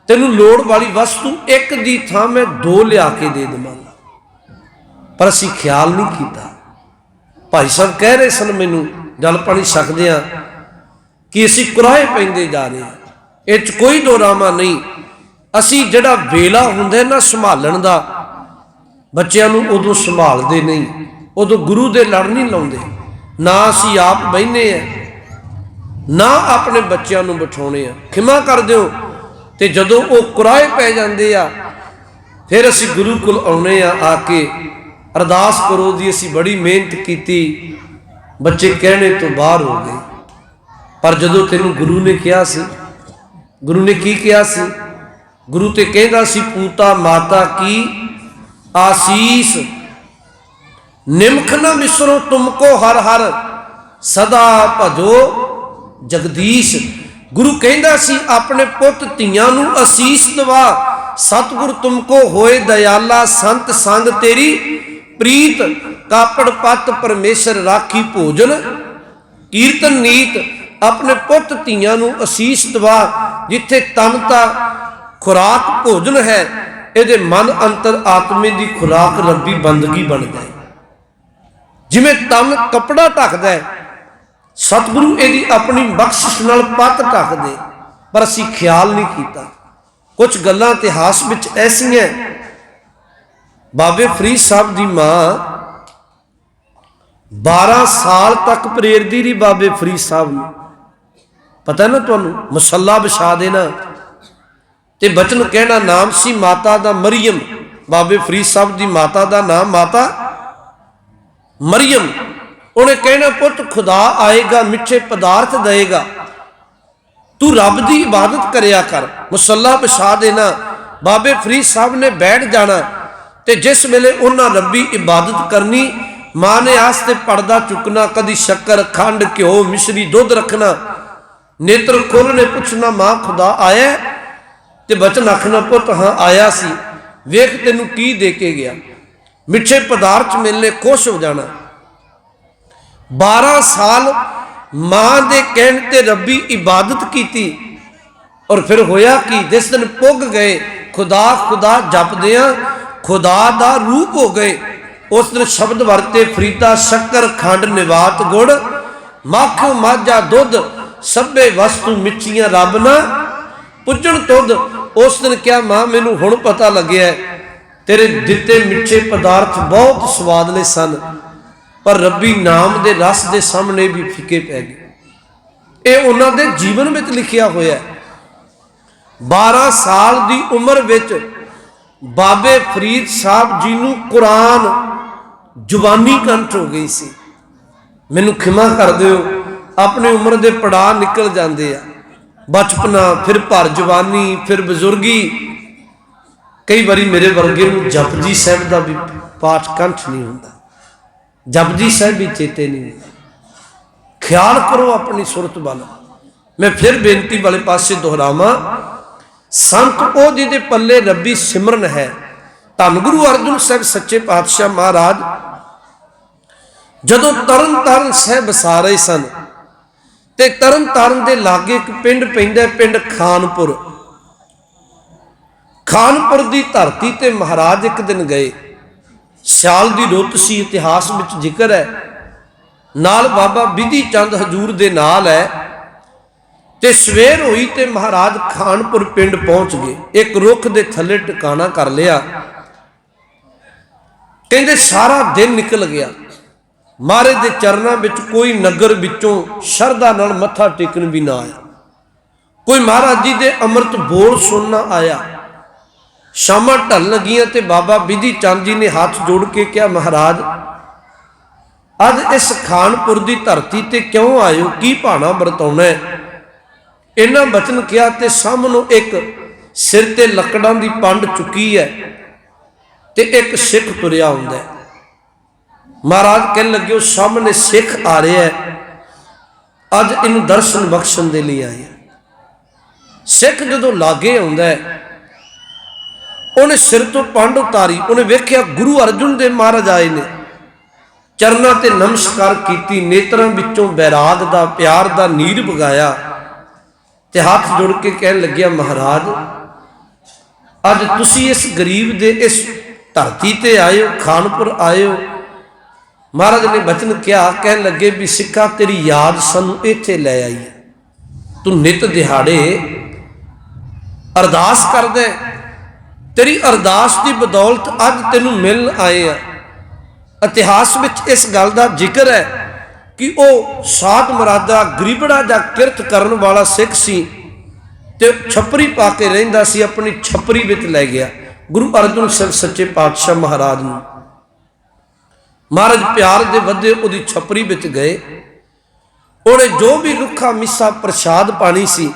तेनू लोड़ वाली वस्तु एक दी थां मैं 2 लिया के दे देवांगा, पर असी ख्याल नहीं किया। भाई साहब कह रहे सन मैनू गल पानी सकते हैं कि असी कुराहे पैंदे जा रहे हैं, इस कोई दोरामा नहीं। असी जिहड़ा वेला हुंदा ना संभालण दा, बच्चों नूं उदों संभालदे नहीं, उदों गुरु दे लड़ नहीं लाउंदे, ना असी आप बहिने हैं ना अपने बच्चों नूं बिठाउणे आ। खिमा कर दिओ, ते जदों वो कुराहे पै जांदे आ फिर असी गुरु कोल आउणे आ, आके अरदास करो जी असी बड़ी मेहनत की, बच्चे कहने तो बाहर हो गए। पर जदों तेनू गुरु ने कहा सी, गुरु ने की कहा सी, गुरु ते कहंदा सी पूता माता की आसीस, निमख न मिसरो तुमको हर हर, सदा भजो जगदीश। गुरु कहंदा सी अपने पुत धीआं नूं आसीस दवा, सतगुर तुमको होए दयाला, संत संग तेरी प्रीत, कापड़ पत परमेश्वर राखी भोजन कीर्तन नीत। अपने पुत धीआं नूं आसीस दवा, जिथे तन ता खुराक भोजन है, ये मन अंतर आत्मे की खुराक रब्बी बंदगी बन जाए। जिमें तन कपड़ा ढकदा है, सतगुरु यदि अपनी बख्शिश नाल पत ढक दे, पर असी ख्याल नहीं किया। कुछ गल्लां इतिहास विच ऐसियां, बाबे फरीद साहब की मां 12 साल तक प्रेरदी रही बाबे फरीद साहब ने, पता है ना तुहानू, मुसल्ला बिछा देना। ते बचन कहना नाम सी माता दा मरियम, बाबे फरीद साहब की माता का नाम माता मरियम। उन्हें कहना पुत खुदा आएगा, मिठे पदार्थ देगा, तू रब की इबादत करया कर। मुसल्ला बिछा देना, बाबे फरीद साहब ने बैठ जाना, ते जिस वेले उन्हें रबी इबादत करनी, माँ ने आस्ते पड़दा चुकना, कदी शक्कर खंड घ्यो मिश्री दुध रखना, नेत्र खोलने पूछना माँ खुदा आया, ते बचन आखना पुत हाँ आया सी, वेख तेनू की दे के गया, मिठे पदार्थ मिलने, खुश हो जाना। 12 साल मां दे कहने ते रबी इबादत की, और फिर होया कि जिस दिन पुग गए खुदा खुदा जपदियां खुदा दा रूप हो गए। उस दिन शब्द वरते फरीदा शक्कर खंड निवात गुड़, मख माझा दुध सभे वस्तु मिठियां रब ना पुजन तुद। उस दिन क्या मां मैनू हुण पता लग्या तेरे दिते मिठे पदार्थ बहुत स्वादले सन, पर रब्बी नाम दे रस दे सामने भी फिके पै गए। ये उन्हां दे जीवन में लिखिया होया। 12 साल की उम्र विच बाबे फरीद साहब जी नूं कुरान जुबानी कंठ हो गई सी। मैनू खिमा कर दिओ, अपनी उम्र के पड़ाव निकल जाते आ, बचपना फिर भर जवानी फिर बजुर्गी। कई बारी मेरे वर्गे नूं जपजी साहब का भी पाठ कंठ नहीं होंदा, जपजी साहब भी चेते नहीं होंदा। ख्याल करो अपनी सुरत वाल। मैं फिर बेनती वाले पासे दोहरावा, संत ओ जिहदे पल्ले रब्बी सिमरन है। धन गुरु अर्जुन साहब सच्चे पातशाह महाराज जदों तरन तारण साहब बसा रहे सन, ते तरन तारण दे लागे एक पिंड पैंदा, पिंड खानपुर। खानपुर की धरती ते महाराज एक दिन गए। सियाल की रुत सी, इतिहास में जिक्र है। नाल बाबा बिधि चंद हजूर दे नाल है। ते सवेर हुई ते महाराज खानपुर पिंड पहुंच गए। एक रुख दे थले टिकाणा कर लिया। कहते सारा दिन निकल गया, महाराज दे चरणों में कोई नगर विचों शरधा नाल मत्था टेकन भी ना आया, कोई महाराज जी दे अमृत बोल सुनना आया। शामां ढल लगियां ते बाबा बिधि चंद जी ने हाथ जोड़ के कहा, महाराज अज इस खानपुर की धरती ते क्यों आयो, की भाना वरताउणा है। इन्हां बचन किया ते सामनों एक सिर ते लकड़ां दी पंड चुकी है, ते एक सिख तुरिया आउंदा है। महाराज कहन लगे सामने सिख आ रहा है, अज इनू दर्शन बख्शण दे लिए आए। सिख जदों लागे आउंदा है, उन्हें सिर तो पंड उतारी, उन्हें वेख्या गुरु अर्जुन देव महाराज आए ने। चरनां ते नमस्कार की, नेत्रां विचों बैराग दा प्यार दा नीर बगाया, ते हाथ जोड़ के कहन लग्या, महाराज अज तुसी इस गरीब दे इस धरती ते आए हो, खानपुर आए हो। महाराज ने बचन किया, कहन लगे भी सिक्खा तेरी याद सानू इत्थे लै आई, तू नित दिहाड़े अरदास कर दे, तेरी अरदास की बदौलत अज तेनू मिल आए हैं। इतिहास में इस गल का जिक्र है कि वह साध मुरादा गरीबड़ा जा किरत करन वाला सिख सी, ते छपरी पा के रहिंदा सी, अपनी छपरी विच लै गया गुरु अर्जुन साहब सच्चे पातशाह महाराज नूं। महाराज प्यार दे वधे उहदी छपरी विच गए। उन्हें जो भी रुखा मिसा प्रसाद पानी सी,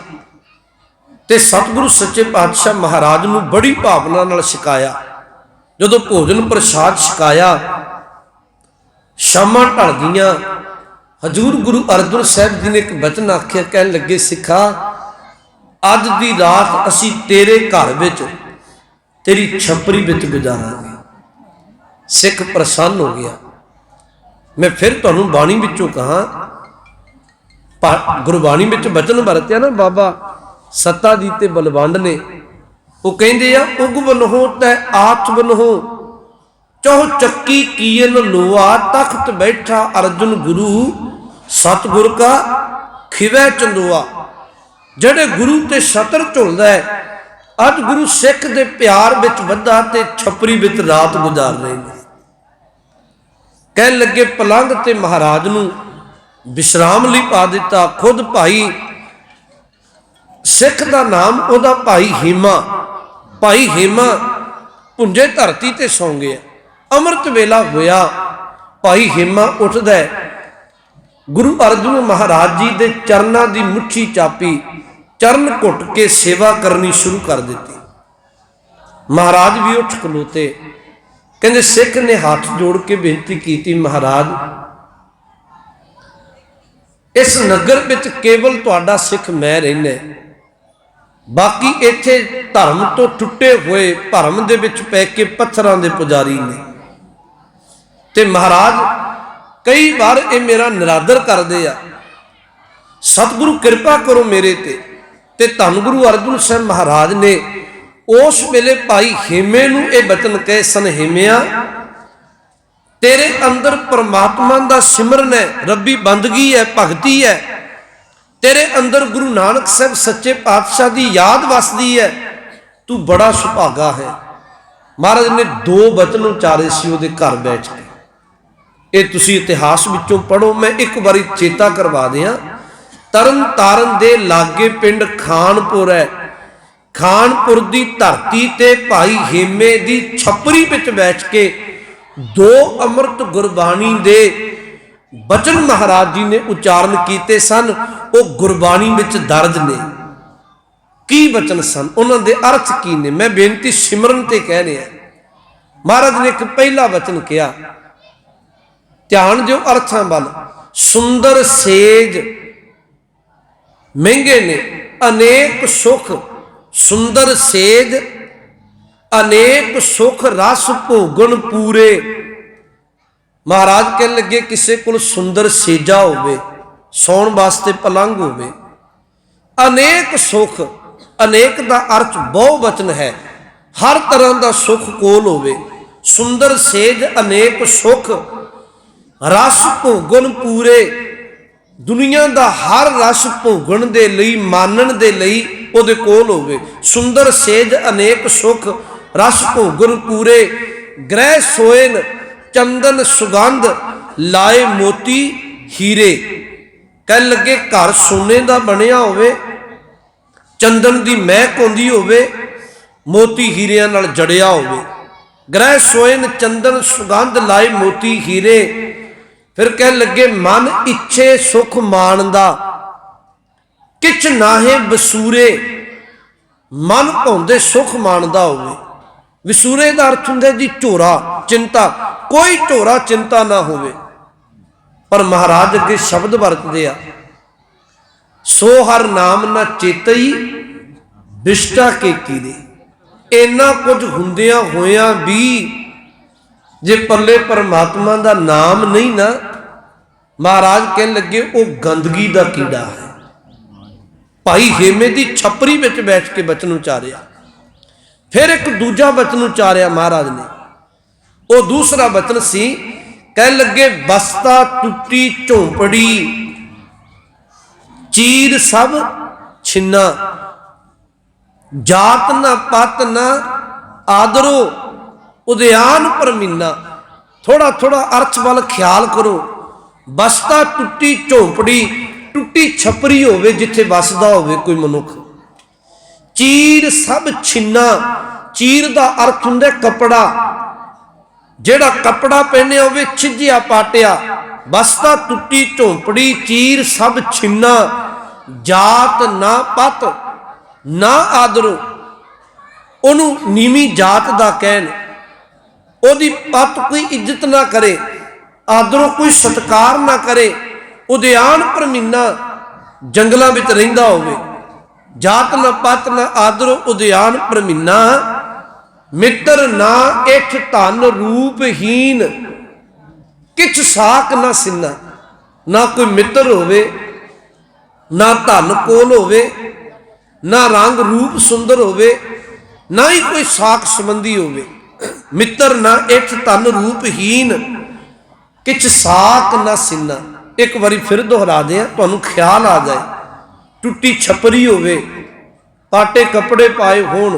ते सतगुरु सच्चे पातशाह महाराज नूं बड़ी भावना नाल छकाया। जदों भोजन प्रसाद छकाया, शामां ढल गईयां। हजूर गुरु अर्जुन साहब जी ने एक बचन आख्या, कहन लगे सिखा अज दी रात असी तेरे घर विच तेरी छपरी विच गुजारांगे। सिख प्रसन्न हो गया। मैं फिर तुहानूं बाणी विचों कहा, गुरबाणी विच बचन वरत्या ना बाबा सत्ता जी ते बलवंड ने, वो कहंदे आ उग बनहो तै आठ बनहो, चौह चक्की कीन लोआ, तख्त बैठा अर्जुन गुरु सतगुर का खिवै चंदोआ। जड़े गुरु ते छत्र झुलदा है, अज गुरु सिख दे प्यार विच वधा ते छपरी विच रात गुजार रहे हैं। कहन लगे पलंग ते महाराज नूं विश्राम लई पा दिता। खुद भाई सिख का नाम उहदा भाई हेमा। भाई हेमा भुंजे धरती ते सौ गया। अमृत वेला होया, भाई हेमा उठदा है, गुरु अर्जन महाराज जी के चरणों की मुट्ठी चापी, चरण घुट के सेवा करनी शुरू कर दी। महाराज भी उठ खलोते। कहते सिख ने हाथ जोड़ के बेनती की, महाराज इस नगर में केवल तुहाडा सिख मैं रहना, बाकी इत्थे धर्म तो टुटे हुए भरम दे विच पै के पत्थरां दे पुजारी ने। ते महाराज कई बार ये मेरा निरादर करते आ, सतगुरु कृपा करो मेरे ते धन गुरु अर्जन साहब महाराज ने उस वेले भाई हेमे नूं ये बचन कहे सन, हेमिया तेरे अंदर परमात्मा का सिमरन है, रब्बी बंदगी है, भगती है, तेरे अंदर गुरु नानक साहब सच्चे पातशाह की याद वसदी है, तू बड़ा सुभागा है। महाराज ने दो बचन उचारे सी उहदे घर बैठ के। ये तुसी इतिहास विचों पढ़ो, मैं एक बारी चेता करवा दियां। तरन तारण दे लागे पिंड खानपुर है, खानपुर की धरती ते भाई हेमे की छपरी विच बैठ के दो अमृत गुरबाणी दे बचन महाराज जी ने उचारण किए सन। वो गुरबाणी विच दर्ज ने। की बचन सन, उन्होंने अर्थ की ने, मैं बेनती सिमरन ते कह रहा। महाराज ने एक पहला वचन किया, ध्यान जो अर्थां वाल, सुंदर सेज महंगे ने अनेक सुख, सुंदर सेज अनेक सुख रस भोगन पूरे। महाराज कह लगे किसी को सुंदर सेजा होवे, सौण वास्ते पलंग होवे, अनेक सुख, अनेक का अर्थ बहुवचन है, हर तरह का सुख कोल होवे। सुंदर सेज अनेक सुख रस भोगन पूरे, दुनिया का हर रस भोगन दे लई मानन दे लई उहदे कोल होवे। सुंदर सेज अनेक सुख रस भोगन पूरे, ग्रह सोएन चंदन सुगंध लाए मोती हीरे। कह लगे घर सोने का बनया होवे, चंदन की महक आउंदी होवे, मोती हीरियां नाल जड़िया होवे। ग्रह सोएन चंदन सुगंध लाए मोती हीरे। फिर कह लगे मन इच्छे सुख मानदा, किछ नाहे वसूरे। मन भाउंदे सुख मानदा होवे। विसूरे का अर्थ हुंदा जी ढोरा, चिंता, कोई ढोरा चिंता ना होवे। पर महाराज अगे शब्द वरतदे आ, सो हर नाम ना चेतई विष्टा के कीरे। इन्ना कुछ हुंदियां होया भी जे पल्ले परमात्मा का नाम नहीं ना, महाराज कह लगे वो गंदगी का कीड़ा है। भाई हेमे की छपरी में बैठ के बचन उचारिया। फिर एक दूजा बचन उचारिया महाराज ने। वो दूसरा बचन सी, कह लगे बस्ता टुटी झोंपड़ी चीर सब छिन्ना, जात ना पत ना आदरो उद्यान परमीना। थोड़ा थोड़ा अर्थ वाल ख्याल करो। बसता टुटी झोंपड़ी, टुटी छपरी होवे जिथे वसदा होवे कोई मनुख। चीर सब छिन्ना, चीर का अर्थ हुंदा कपड़ा, जेड़ा कपड़ा पहने होवे छिजिया पाटिया। बसता टुटी झोंपड़ी चीर सब छिन्ना, जात ना पत ना आदरो। ओनू नीवी जात दा कहन, ओदी पत कोई इज्जत ना करे, आदरों कोई सत्कार ना करे। उद्यान परमीना, जंगलों में रहिंदा होवे। जात ना पत ना आदरों उद्यान परमीना। मित्र ना इठ धन रूपहीन, किछ साक ना सिन्ना। ना कोई मित्र होवे, ना धन कोल होवे, ना रंग रूप सुंदर होवे, ना ही कोई साक संबंधी होवे। मित्र ना इठ धन रूपहीन, किछ साक ना सिन्ना। एक बारी फिर दोहरा दें तुहानूं ख्याल आ जाए। टुटी छपरी होवे, पाटे कपड़े पाए होण,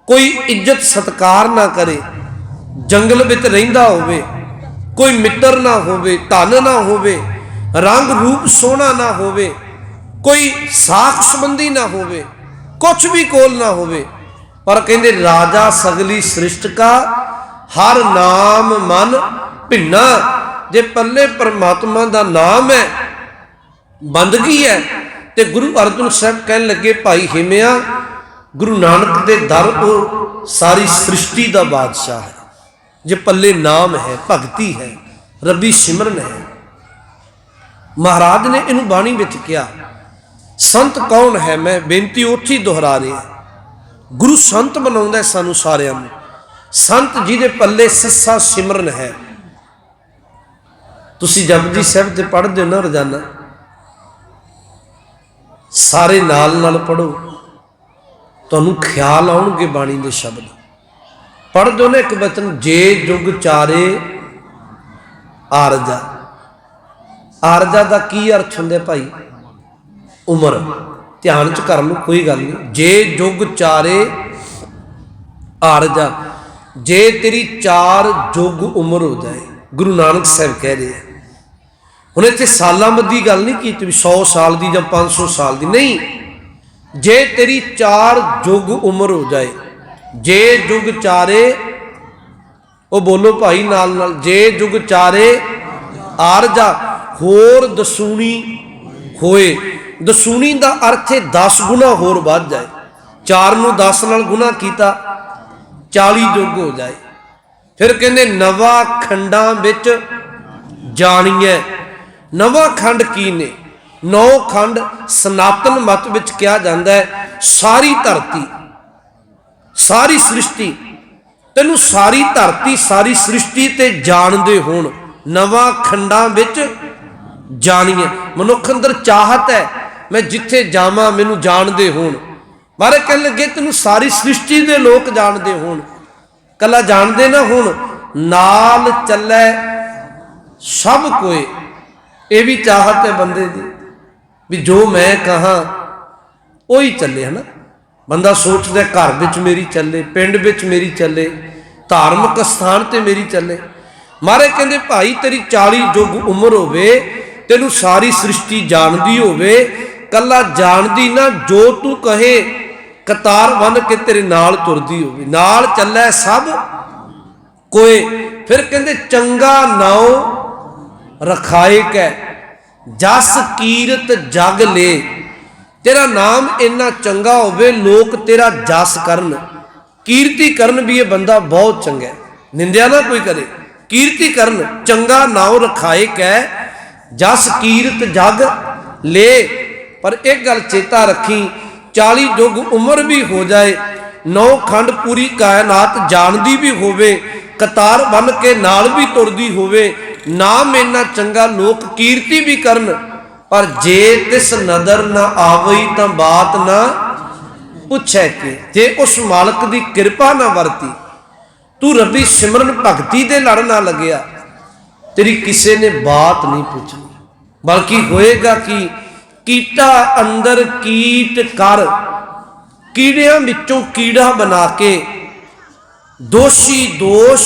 कोई इज्जत सत्कार ना करे, जंगल विच रहिंदा होवे, कोई मित्र ना होवे, धन ना होवे, रंग रूप सोहना ना होवे, कोई साख संबंधी ना होवे, कुछ भी कोल ना होवे, पर कहते राजा सगली सृष्ट का हर नाम मन भिन्ना। जे पल्ले परमात्मा दा नाम है, बंदगी है, तो गुरु अर्जन साहब कह लगे भाई हिमिया गुरु नानक दे दर को सारी सृष्टि का बादशाह है। जे पल्ले नाम है, भगती है, रबी सिमरन है। महाराज ने इनू बाणी विच कहा संत कौन है, मैं बेनती उठी दोहरा रहा, गुरु संत बनाउंदा सानू सारियां नूं। संत जिहदे पल्ले सस्सा सिमरन है। तुसीं जपजी साहिब ते पढ़दे हो ना रोजाना, सारे नाल नाल पढ़ो, तुहानूं ख्याल आउणगे बाणी दे शब्द। पढ़ दो ना एक वचन, जे जुग चारे आरजा। आरजा का की अर्थ हुंदा भाई? उम्र। ध्यान च कर लो, कोई गल नहीं। जे जुग चारे आरजा, जे तेरी 4 जुग उम्र हो जाए, गुरु नानक साहब कह रहे हैं। हुण इत्थे सालां मधी गल नहीं की 100 साल की या 500 साल की, नहीं। जे तेरी 4 जुग उम्र हो जाए, जे जुग चारे, वो बोलो भाई नाल नाल, जे जुग चारे आरजा, होर दसूनी होए। दसूनी का अर्थ है 10 गुना होर बढ़ जाए। 4 नूं 10 नाल गुना किया 40 जुग हो जाए। फिर कहते नवा खंडा विच जाणीए। नवा खंड की ने? 9 खंड सनातन मत विच कहा जाता है। सारी धरती, सारी सृष्टि, तेनू सारी धरती सारी सृष्टि ते जानदे होण, नवा खंडा विच जाणीए। मनुख अंदर चाहत है मैं जिथे जावां मैनू जानदे होण। बारे कह लगे तेनू सारी सृष्टि दे लोग जानदे होण, कला जानदे ना होण, नाल चलै सब कोई। ये भी चाहत है बंदे दी भी जो मैं कहाँ वही चले, है ना। बंदा सोचता घर विच मेरी चले, पिंड विच मेरी चले, धार्मिक स्थान ते मेरी चले। मारे कहते भाई तेरी 40 जुग उम्र होवे, तेनू सारी सृष्टि जानदी होवे, कला जानदी ना, जो तू कहे कतार बन के तेरे नाल तुरदी होवे, नाल चलै सब कोई। फिर कहते चंगा नाओ रखाए कै, जस कीरत जग ले। तेरा नाम इन्ना चंगा होवे, लोग तेरा जस करन, कीर्ति करन भी ये बंदा बहुत चंगा है, निंदिया ना कोई करे, कीर्ति करन। चंगा नाओ रखाए कै, जस कीरत जग ले। पर एक गल चेता रखी, 40 जुग उम्र भी हो जाए, 9 खंड पूरी कायनात जानदी भी होवे, कतार बन के नाल भी तुरदी होवे, नाम इन्ना चंगा लोक कीर्ति भी करन, पर जे तिस नदर ना आवई तां बात ना पुछै के। जे उस मालक दी कृपा ना वरती, तू रबी सिमरन भगती दे लड़ ना लग्या, तेरी किसी ने बात नहीं पूछनी। बल्कि होएगा कि कीटा अंदर कीट कर, कीड़ियां विचों कीड़ा बना के दोषी दोष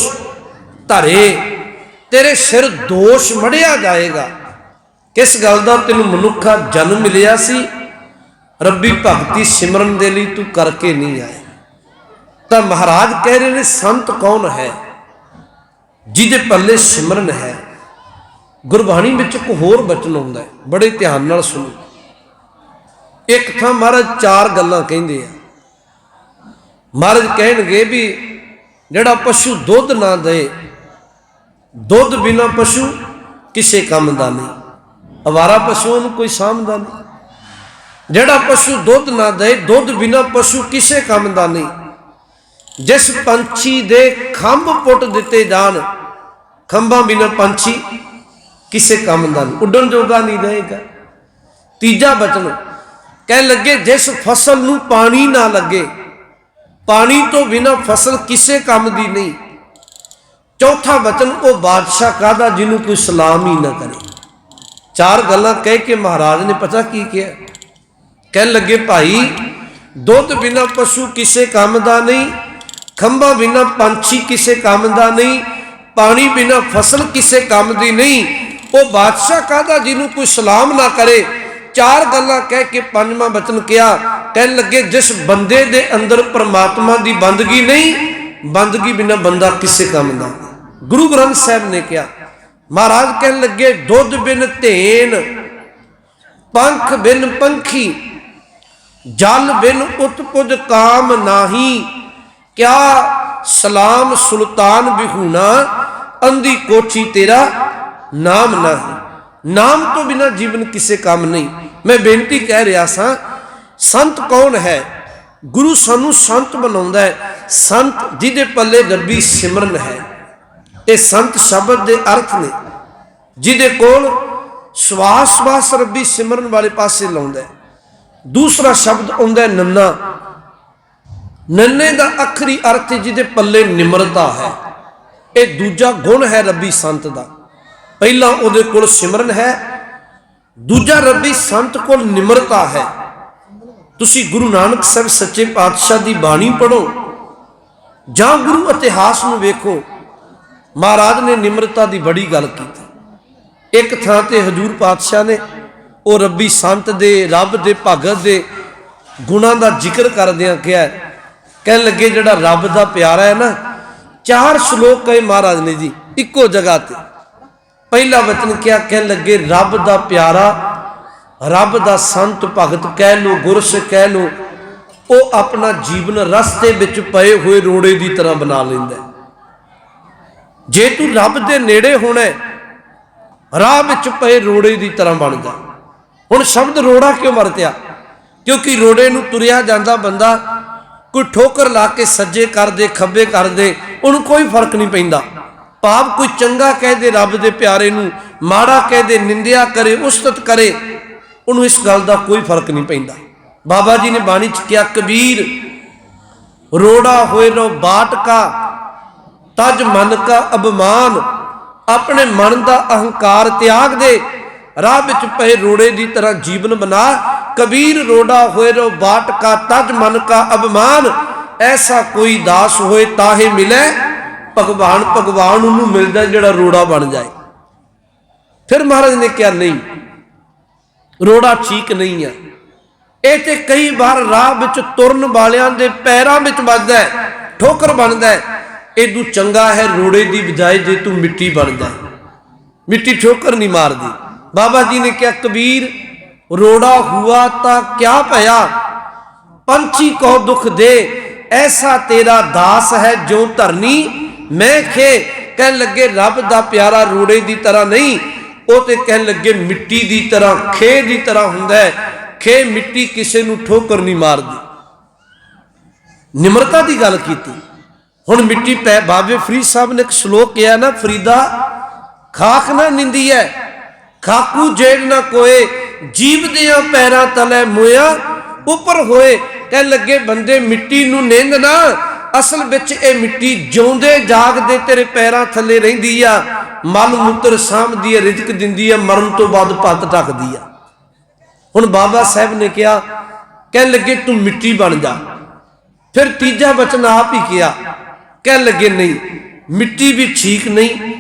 धरे, तेरे सिर दोष मढ़िया जाएगा। किस गल दा? तेनू मनुखा जन्म मिलिया सी, रब्बी भगती सिमरन दे लई तू करके नहीं आया। तो महाराज कह रहे ने संत कौन है? जिहदे पल्ले सिमरन है। गुरबाणी विच एक होर बचन आउंदा है, बड़े ध्यान नाल सुनो। एक थां महाराज 4 गल्लां कहिंदे आ। महाराज कहणगे भी जिहड़ा पशु दुध ना दे, दुध बिना पशु किसे काम दा नहीं, अवारा पशुओं नूं कोई सामदा नहीं। जिहड़ा पशु दुध ना दे, दुध बिना पशु किसे काम दा नहीं। जिस पंछी दे खंभ पुट दिते जान, खंभा बिना पंछी किसे काम दा नहीं, उड्डण जोगा नहीं रहेगा। तीजा बचन कह लगे जिस फसल नूं पानी ना लगे, पानी तो बिना फसल किसे काम दी नहीं। चौथा वचन वो बादशाह कहदा जिन्हों कोई सलाम ही ना करे। 4 गल्लां कह के महाराज ने पता की किया? कह लगे भाई दुध बिना पशु किसे काम दा नहीं, खंभा बिना पंछी किसे काम दा नहीं, पानी बिना फसल किसे काम दी नहीं। वो बादशाह कहदा जिन्हों कोई सलाम ना करे, चार गल्लां कह के पंजवां वचन कहा, कहन लगे जिस बंदे दे अंदर परमात्मा की बंदगी नहीं, बंदगी बिना बंदा किसी काम का। गुरु ग्रंथ साहब ने कहा, महाराज कहन लगे दुध बिन धेन, पंख बिन पंखी, जल बिन उत्पुज काम नाही, क्या सलाम सुल्तान बिहूना, अंधी कोठी तेरा नाम नहीं। नाम तो बिना जीवन किसी काम नहीं। मैं बेनती कह रहा सा, संत कौन है? गुरु सानू संत बनाउंदा है। संत जिहदे पल्ले रब्बी सिमरन है। ये संत शब्द के अर्थ ने, जिहदे कोल सवास सवास रब्बी सिमरन वाले पासे लाउंदा है। दूसरा शब्द आउंदा है नन्ना। नन्ने का अखरी अर्थ जिहदे पल्ले निमरता है। ये दूजा गुण है रब्बी संत का। पहला उहदे कोल सिमरन है, दूजा रब्बी संत कोल निमरता है। तुसी गुरु नानक साहब सच्चे पातशाह की बाणी पढ़ो जां गुरु इतिहास में वेखो, महाराज ने निमरता की बड़ी गल की। एक थां ते हजूर पातशाह ने वो रब्बी संत दे, रब दे, भगत दे गुणां दा जिक्र करदियां कहा, कहन लगे जिहड़ा रब दा प्यारा है ना, चार श्लोक कहे महाराज ने जी इको जगह ते। पहला वचन क्या कहन लगे, रब दा प्यारा, रब दा संत भगत कह लो, गुरसिख कह लो, वो अपना जीवन रस्ते विच पए हुए रोड़े की तरह बना लेंदा। जे तू रब दे नेड़े होना राह विच पए रोड़े की तरह बन जा। हुण शब्द रोड़ा क्यों वरत्या? क्योंकि रोड़े नूं तुरिया जांदा बंदा कोई ठोकर ला के सज्जे कर दे, खब्बे कर दे, उन्होंने कोई फर्क नहीं पैंदा। भाव कोई चंगा कह दे रब दे प्यारे नूं, माड़ा कह दे, निंदिया करे, उस्तत करे, उन्होंने इस गल का कोई फर्क नहीं पैंदा। बाबा जी ने बाणी च किया, कबीर रोड़ा होए रो बाट का, तज मन का अभिमान, अपने मन का अहंकार त्याग दे, राह विच पए रोड़े की तरह जीवन बना। कबीर रोड़ा होए रो बाट का, तज मन का अभिमान, ऐसा कोई दास होए ताहे मिले भगवान। भगवान उन्होंने मिलता जिहड़ा रोड़ा बन जाए। फिर महाराज ने कहा नहीं, रोड़ा ठीक नहीं है। ये तो कई बार राह विच तुरन वालियां दे पैरां विच वजदा है, ठोकर बनदा है। इदू चंगा है रोड़े की बजाय जे तू मिट्टी बन जाए, मिट्टी ठोकर नहीं मारदी। बाबा जी ने कहा, कबीर रोड़ा हुआ ता क्या भया, पंछी को दुख दे, ऐसा तेरा दास है जो धरनी मैं खे। कह लगे रब दा प्यारा रोड़े की तरह नहीं, वो तो कह लगे मिट्टी की तरह, खे की तरह हुंदा है। खे मिट्टी किसी नूं ठोकर नहीं मारदी। निमरता की गल की। हुण मिट्टी पै, बाबे फरीद साहब ने एक श्लोक किया ना, फरीदा खाक ना निंदी है, खाकू जेड़ ना कोए, जीव दियां पैरां तले मोया उपर होए। कह लगे बंदे मिट्टी नूं निंद ना, असल विच ये मिट्टी जिउंदे जागदे तेरे पैरां थले रहिंदी आ, मल मूत्र सामदी है, रिजक दिंदी है, मरण तो बाद पत ढकदी आ। हुण बाबा साहब ने कहा, कह लगे तू मिट्टी बन जा। फिर तीजा वचन आप ही किया, कह लगे नहीं मिट्टी भी ठीक नहीं,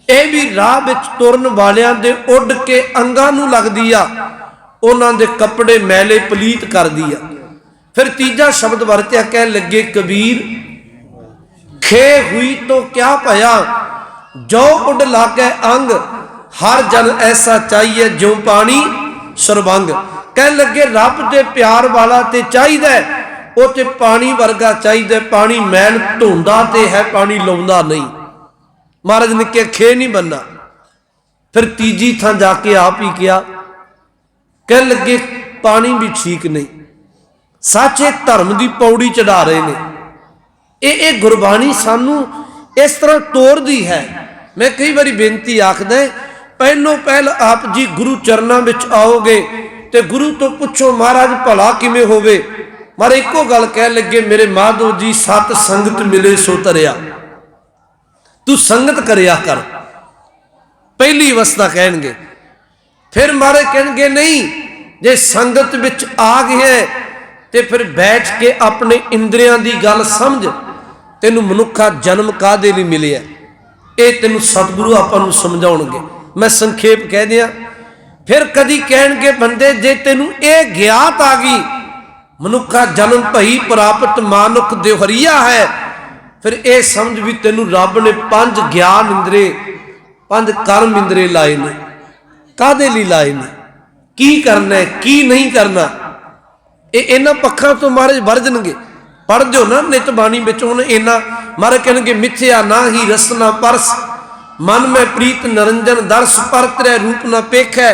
ये भी राह विच तुरन वालियां दे उड़ के अंगां नूं लगदी आ, उन्हां दे कपड़े मैले पलीत करदी आ। फिर तीजा शब्द वरत्या, कह लगे कबीर खे हुई तो क्या भया, जो उड़ लागे अंग, हर जन ऐसा चाहिए जो पानी सरबंग। कह लगे रब दे प्यार वाला ते चाहिए, वो ते पानी वर्गा चाहिए। पानी मैल धोंदा ते है, पानी लाउंदा नहीं। महाराज ने कहा खे नहीं बनना। फिर तीजी थां जाके आप ही किया, कह लगे पानी भी ठीक नहीं, साचे धर्म की पौड़ी चढ़ा रहे ने। ये गुरबाणी सानू इस तरह तोड़दी है। मैं कई बारी बेनती आखदा, पहलों पहल आप जी गुरु चरणों में आओगे तो गुरु तो पुछो महाराज भला किमें होवे। मारे एको गल कह लगे, मेरे माधव जी सत संगत मिले सो तरिया, तू संगत करया कर, पहली अवस्था कहेंगे। फिर मारे कहेंगे नहीं, जे संगत विच आ गए तो फिर बैठ के अपने इंद्रियां की गल समझ, तेनू मनुखा जन्म काहदे लई मिलिया, ये तेनू सतगुरु आपां नूं समझाउणगे। मैं संखेप कह दिया। फिर कदी कहणगे बंदे जे तेनू ये ज्ञात आ गई मनुखा जन्म भई प्राप्त मानुख देवहरिया है, फिर ये समझ भी तेनू रब ने 5 ज्ञान इंद्रे 5 कर्म इंद्रे लाए ने। कादे लिए लाए ने, की करना है की नहीं करना, ये इन्हां पक्षां तो महाराज वर्जणगे। पढ़ जो ना नित बाणी विच हुण इन्हां महाराज कहणगे मिथ्या ना ही रसना परस, मन में प्रीत निरंजन दर्श पर त्रै रूप न पेखै,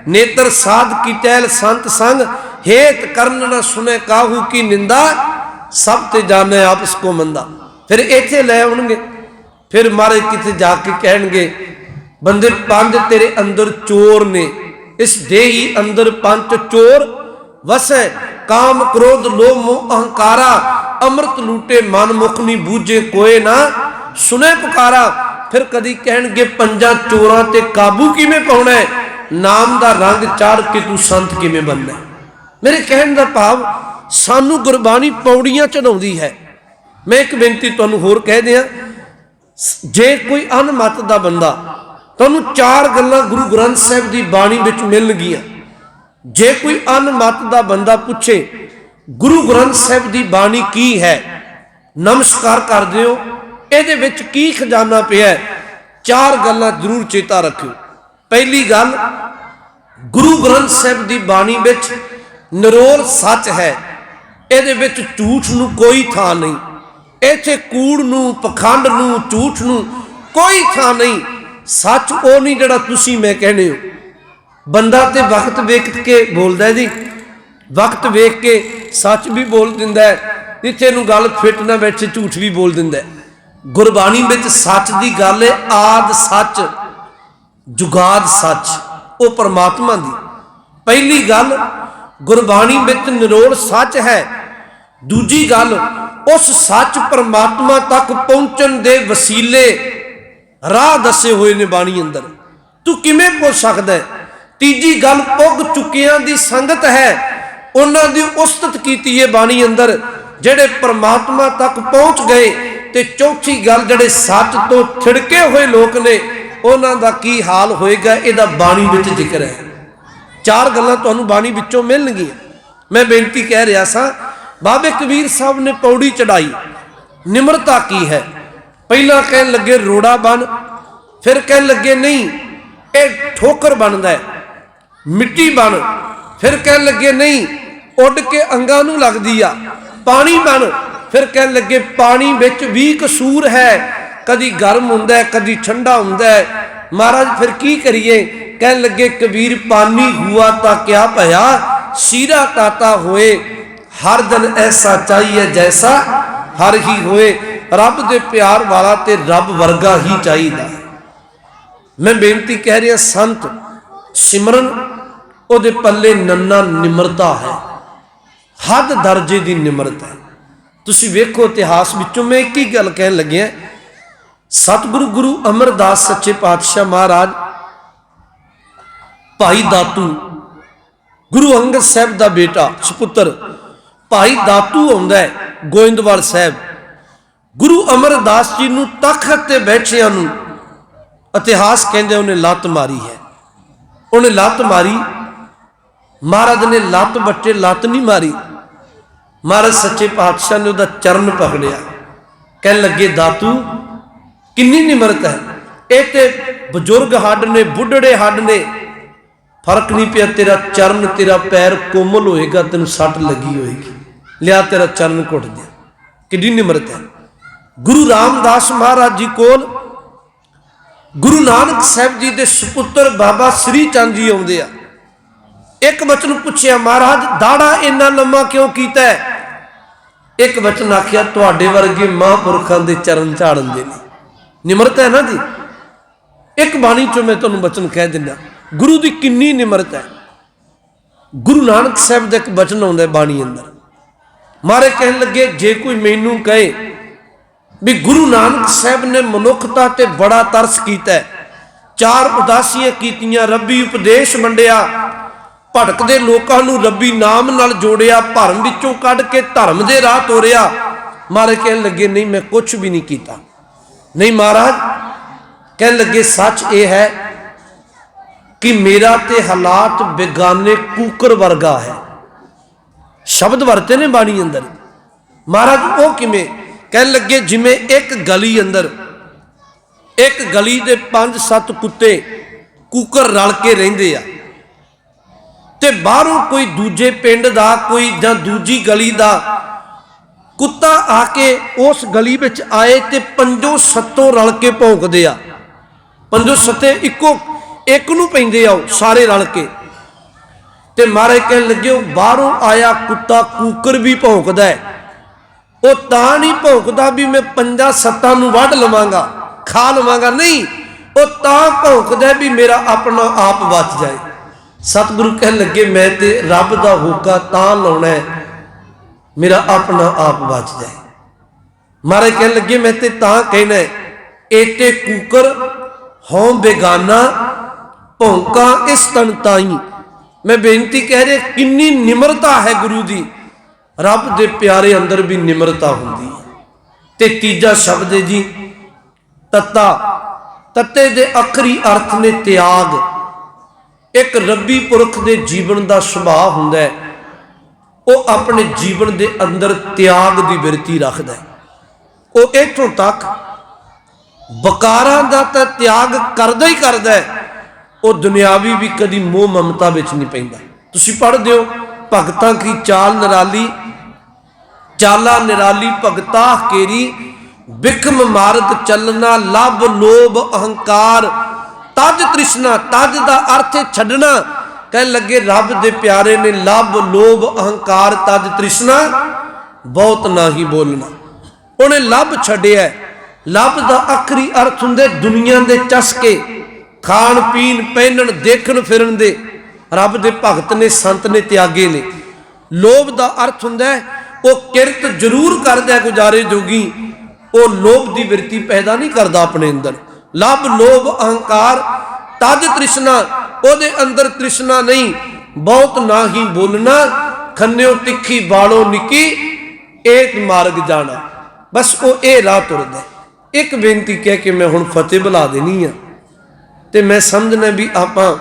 नेत्र साध की टहल संत संग, हेत कर्ण न सुने काहू की निंदा, सब ते जाने आपस को मंदा। फिर इत्थे लै आउणगे, फिर महाराज किथे जाके कहणगे बंदे 5 तेरे अंदर चोर ने, इस देही अंदर 5 चोर वसै, काम क्रोध लोभ मोह अहंकारा, अमृत लूटे मन मुख नी बूझे कोय ना सुने पुकारा। फिर कदी कहणगे 5 चोरां ते काबू किवें पाउणा है, नाम दा रंग चाड़ के तू संत किवें बनना है। मेरे कहण दा भाव सानू गुरबाणी पौड़ियां चढ़ाउंदी है। मैं एक बेनती तुहानू होर कह दियां, जे कोई अनमत दा बंदा तुहानू 4 गल्लां गुरु ग्रंथ साहिब दी बाणी विच मिलणगीआं। जे कोई अनमत दा बंदा पूछे गुरु ग्रंथ साहिब दी बाणी की है, नमस्कार कर दिओ ਇਹਦੇ ਵਿੱਚ ਕੀ खजाना ਪਿਆ, 4 ਗੱਲਾਂ ਜ਼ਰੂਰ ਚੇਤਾ ਰੱਖਿਓ। ਪਹਿਲੀ ਗੱਲ, ਗੁਰੂ ਗ੍ਰੰਥ ਸਾਹਿਬ ਦੀ ਬਾਣੀ ਵਿੱਚ ਨਿਰੋਲ ਸੱਚ ਹੈ, ਇਹਦੇ ਵਿੱਚ ਝੂਠ ਨੂੰ ਕੋਈ ਥਾਂ ਨਹੀਂ। ਇੱਥੇ ਕੂੜ ਨੂੰ ਪਖੰਡ ਨੂੰ ਝੂਠ ਨੂੰ ਕੋਈ ਥਾਂ ਨਹੀਂ। ਸੱਚ ਉਹ ਨਹੀਂ ਜਿਹੜਾ ਤੁਸੀਂ ਮੈਂ ਕਹਿੰਦੇ ਹੋ। ਬੰਦਾ ਤੇ ਵਕਤ ਵੇਖ ਕੇ ਬੋਲਦਾ ਜੀ, ਵਕਤ ਵੇਖ ਕੇ ਸੱਚ ਵੀ ਬੋਲ ਦਿੰਦਾ ਹੈ, ਜਿੱਥੇ ਨੂੰ ਗੱਲ ਫਿੱਟ ਨਾ ਬੈਠੇ ਝੂਠ ਵੀ ਬੋਲ ਦਿੰਦਾ ਹੈ। गुरबाणी में सच की गल है, आद सच जुगाद सच, वो परमात्मा दी पहली गल गुरबाणी में निरोल सच है। दूजी गल उस सच परमात्मा तक पहुंचन दे वसीले राह दसे हुए ने बाणी अंदर, तू किवें पहुंच सकदा है। तीजी गल पुग चुकियां दी संगत है, उन्हां दी उस्तत कीती है बाणी अंदर जेड़े परमात्मा तक पहुंच गए। ते चौथी गल जेड़े सच तो छिड़के हुए लोग ने उन्हां दा की हाल होएगा, इहदा बाणी विच जिक्र है। 4 गल्लां तुहानूं बाणी विचों मिलणगीआं। मैं बेनती कह रहा सा, बाबे कबीर साहब ने पौड़ी चढ़ाई, निमरता की है। पहला कहन लगे रोड़ा बन, फिर कहन लगे नहीं ये ठोकर बनदा है, मिट्टी बन, फिर कहन लगे नहीं उड़ के अंगां नूं लगदी आ, पानी बन, फिर कह लगे पानी विच भी कसूर है, कदी गर्म हुंदा है कदी ठंडा हुंदा है। महाराज फिर की करिए, कह लगे कबीर पानी हुआ ता क्या भया, सीरा ताता होए, हर दिन ऐसा चाहिए जैसा हर ही होए। रब दे प्यार वाला ते रब वर्गा ही चाहिए। मैं बेनती कह रहा, संत सिमरन ओदे पल्ले नन्ना निमरता है, हद दर्जे की निमरता है। तुसी वेखो इतिहास विचों मैं एक ही गल कहन लगे, सतगुरु गुरु अमरदास सच्चे पातशाह महाराज, भाई दातू गुरु अंगद साहब का बेटा सपुत्र भाई दातू आउंदा है गोइंदवाल साहब। गुरु अमरदास जी नूं तख्त ते बैठिया नूं इतिहास कहंदे उन्हें लत मारी है। उन्हें लत मारी, महाराज ने लत बट्टे लत नहीं मारी, महाराज सच्चे पातशाह ने उहदा चरण पकड़िया, कह लगे दातू किन्नी निमरत है, ये ते बजुर्ग हड ने बुढ़ड़े हड ने, फर्क नहीं पिया, तेरा चरण तेरा पैर कोमल होएगा, तेन सट लगी होएगी, लिया तेरा चरण घुट दिया। कितनी निमरत है। गुरु रामदास महाराज जी कोल गुरु नानक साहब जी के सुपुत्र बाबा श्री चंद जी आउंदे आ। एक वचन पूछया, महाराज दाड़ा इन्ना लम्मा क्यों कीता है? एक वचन आखिया, तुहाडे वर्गे महापुरखां दे चरण झाड़न दे ने। निमरता है ना जी। एक बाणी चो मैं तुहानूं वचन कह दिना, गुरु की किन्नी निमरता है। गुरु नानक साहब का एक वचन आउंदा है बाणी अंदर, मारे कहन लगे जे कोई मैनू कहे भी गुरु नानक साहब ने मनुखता ते बड़ा तरस कीता है, 4 उदासियां कीतियां, रब्बी उपदेश वंडिया, भटकदे लोकां नूं रब्बी नाम नाल जोड़िया, भरम विचों कढ के धर्म दे राह तोरिया। मारे कहन लगे नहीं मैं कुछ भी नहीं कीता। नहीं महाराज कहन लगे सच ये है कि मेरा ते हालात बेगाने कूकर वर्गा है। शब्द वरते ने बाणी अंदर। महाराज वो किमें? कह लगे जिमें एक गली अंदर एक गली दे 5-7 कुत्ते कूकर रल के रहिंदे आ ते बाहरों कोई दूजे पिंड दा कोई जां दूजी गली दा कुत्ता आके उस गली विच आए ते 5-7 रल के भौंकदे आ। 5-7 इक्को एक नूं पैंदे आ सारे रल के। ते महाराज कह लगे बाहरों आया कुत्ता कूकर भी भौंकदा है। वो तां नहीं भौंकदा भी मैं 5-7 नूं वढ लवांगा खा लवांगा, नहीं, वो तां भौंकदा भी मेरा अपना आप बच जाए। सतगुरु कह लगे मैं ते रब दा होका तां लाउणा है मेरा अपना आप बच जाए। महाराज कह लगे मैं ते तां कहना है एटे कूकर हों बेगाना भौंका इस तन ताई। मैं बेनती कह रहा किन्नी निमरता है गुरु दी। रब दे प्यारे अंदर भी निमरता होंदी है। ते तीजा शब्द है जी तत्ता। तत्ते दे आखरी अर्थ ने त्याग। एक रब्बी पुरख दे जीवन का सुभाव हुंदा है, वो अपने जीवन के अंदर त्याग की बिरती रखता है। वो इत्थों तक बकारां दा तां त्याग करदा ही करदा है, वो दुनियावी भी कदी मोह ममता विच नहीं पैंदा। तुसीं पढ़दे हो भगतां की चाल निराली चाला निराली भगता केरी बिखम मार्ग चलना लभ लोभ अहंकार तज तृष्णा। तज का अर्थ है छड्डना। कह लगे रब दे प्यारे ने लभ लोभ अहंकार तज तृष्णा बहुत ना ही बोलना। उन्हें लभ छड्डिया। लभ का आखरी अर्थ हुंदे दुनिया के चस्के खाण पीन पहनण देखण फिरन दे। रब दे भगत ने संत ने त्यागे ने। लोभ का अर्थ हुंदा वो किरत जरूर करदा गुजारे जोगी, वो लोभ की बिरती पैदा नहीं करता अपने अंदर। लभ लोभ अहंकार तज तृष्णा, ओदे अंदर तृष्णा नहीं। बहुत ना ही बोलना खन्यो तिखी बालों निकी एक मार्ग जाना। बस वो ये राह तुरदा। एक बेनती कह के मैं हुण फतेह बुला देनी है। ते मैं समझना भी आपां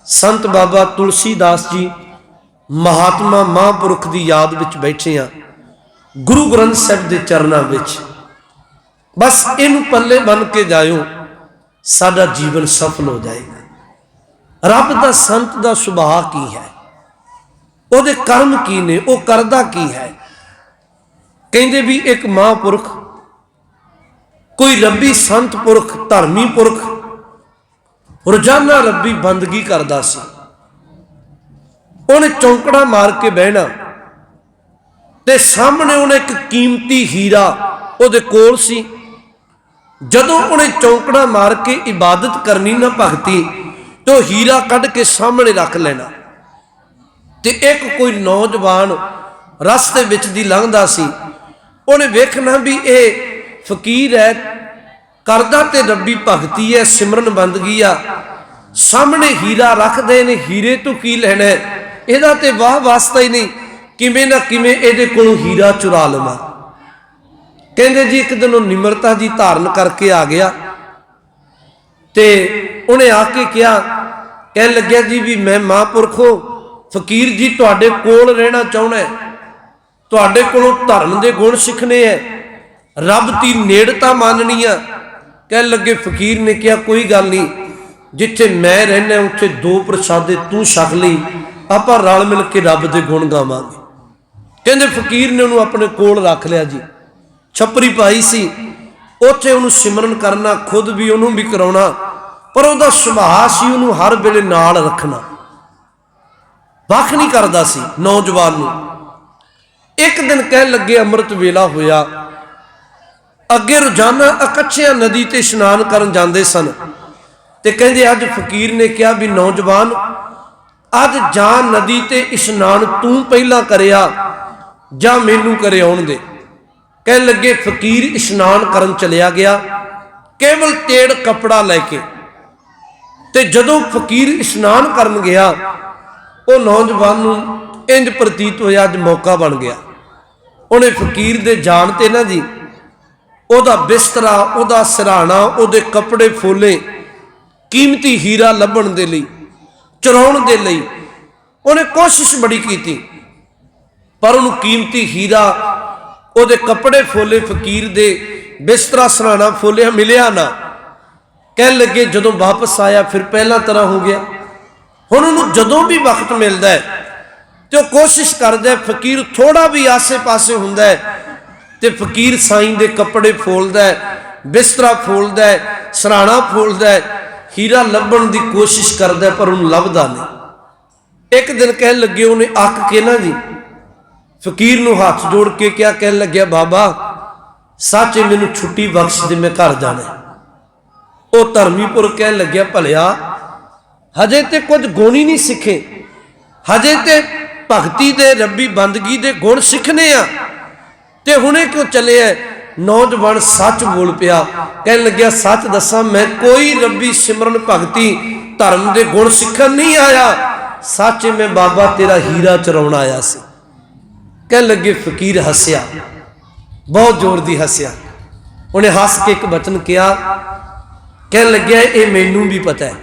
संत बाबा तुलसीदास जी महात्मा महापुरुख की याद विच बैठे हाँ, गुरु ग्रंथ साहिब के चरणों विच। बस इनू पल्ले बन के जाओ, साडा जीवन सफल हो जाएगा। रब दा संत दा सुभाव की है, उहदे कर्म की ने, वो करदा की है। कहंदे भी एक महापुरुष कोई रब्बी संत पुरख धर्मी पुरख रोजाना रब्बी बंदगी करदा सी। उन्हें चौंकड़ा मार के बहना ते सामने उन्हें एक कीमती हीरा उहदे कोल सी। जदों उन्हें चौंकड़ा मार के इबादत करनी ना भगती तो हीरा कढ़ के सामने रख लेना। ते एक कोई नौजवान रस्ते विच दी लंघदा सी, उन्हें वेखना भी ये फकीर है, करदा ते रब्बी भगती है, सिमरन बंदगी आ, सामने हीरा रख दे ने, हीरे तो की लेना है, इहदा ते वाह वास्ता ही नहीं, किवें ना किवें इहदे कोलों हीरा चुरा लवां। कहंदे जी एक दिन निमरता जी धारण करके आ गया ते उन्हें आके कहा, कह लग्या जी भी मैं महापुरखो फकीर जी तुहाडे कोल रहना चाहुंदा है, तुहाडे कोलों धर्म दे गुण सिखने हैं, रब दी नेड़ता माननी आ। कह लगे फकीर ने कहा कोई गल नहीं, जिथे मैं रहना उत्थे 2 प्रसादे तू छक लई, आपां रल मिल के रब दे गुण गावांगे। कहंदे फकीर ने उन्होंने अपने कोल रख लिया जी। छपरी पाई सी, उत्थे उन्होंने सिमरन करना, खुद भी उन्होंने भी कराउणा, पर उहदा सुभाव सी उन्होंने हर वेले नाल रखना, वख नहीं करदा सी नौजवान नूं। एक दिन कह लगे अमृत वेला होया, अगे रोजाना इकट्ठियां नदी ते इशनान करन जांदे सन, ते कहंदे अज फकीर ने कहा भी नौजवान अज जा नदी ते इशनान तू पहला करिया जा मैनू करे आउण दे। कह लगे फकीर इशनान करन चलिया गया केवल तेड़ कपड़ा लैके। ते जदों फकीर इशनान करन गया वो नौजवान नूं इंज प्रतीत होया अज मौका बन गया। उन्हें फकीर दे जान ते ना जी ओदा बिस्तरा, ओदा सिरहाना, ओदे कपड़े फोले कीमती हीरा लभण दे लई, चुराउण दे लई उन्हें कोशिश बड़ी की, पर उन्होंने कीमती हीरा उहदे कपड़े फोले फकीर दे बिस्तरा सराहना फोलिया मिलिया ना। कह लगे जदों वापस आया फिर पहला तरह हो गया। हुण उन्होंने जदों भी वक्त मिलता है तो कोशिश करता है, फकीर थोड़ा भी आसे पासे हुंदा है तो फकीर साईं दे कपड़े फोलदा है, बिस्तरा फोलदा है, सराहना फोलदा है, हीरा लभण की कोशिश करता है, पर उन्होंने लभदा नहीं। एक दिन कह लगे उन्हें अक के ना जी फकीर नूं हाथ जोड़ के क्या कह लग्या, बाबा सच मैनू छुट्टी बख्श दे, मैं घर जाना। वो धर्मीपुर कह लग्या, भलिया हजे तो कुछ गुण ही नहीं सीखे, हजे तो भगती दे रब्बी बंदगी दे गुण सीखने आ, ते हुणे क्यों चले है। नौजवान सच बोल पिया, कह लग्या सच दसा मैं कोई रब्बी सिमरन भगती धर्म दे गुण सीखन नहीं आया, सच मैं बाबा तेरा हीरा चुराउण आया सी। कह लगे फकीर हसया, बहुत जोर दी हसया। उन्हें हस के एक बचन किया, कह लग्या ये मैनू भी पता है,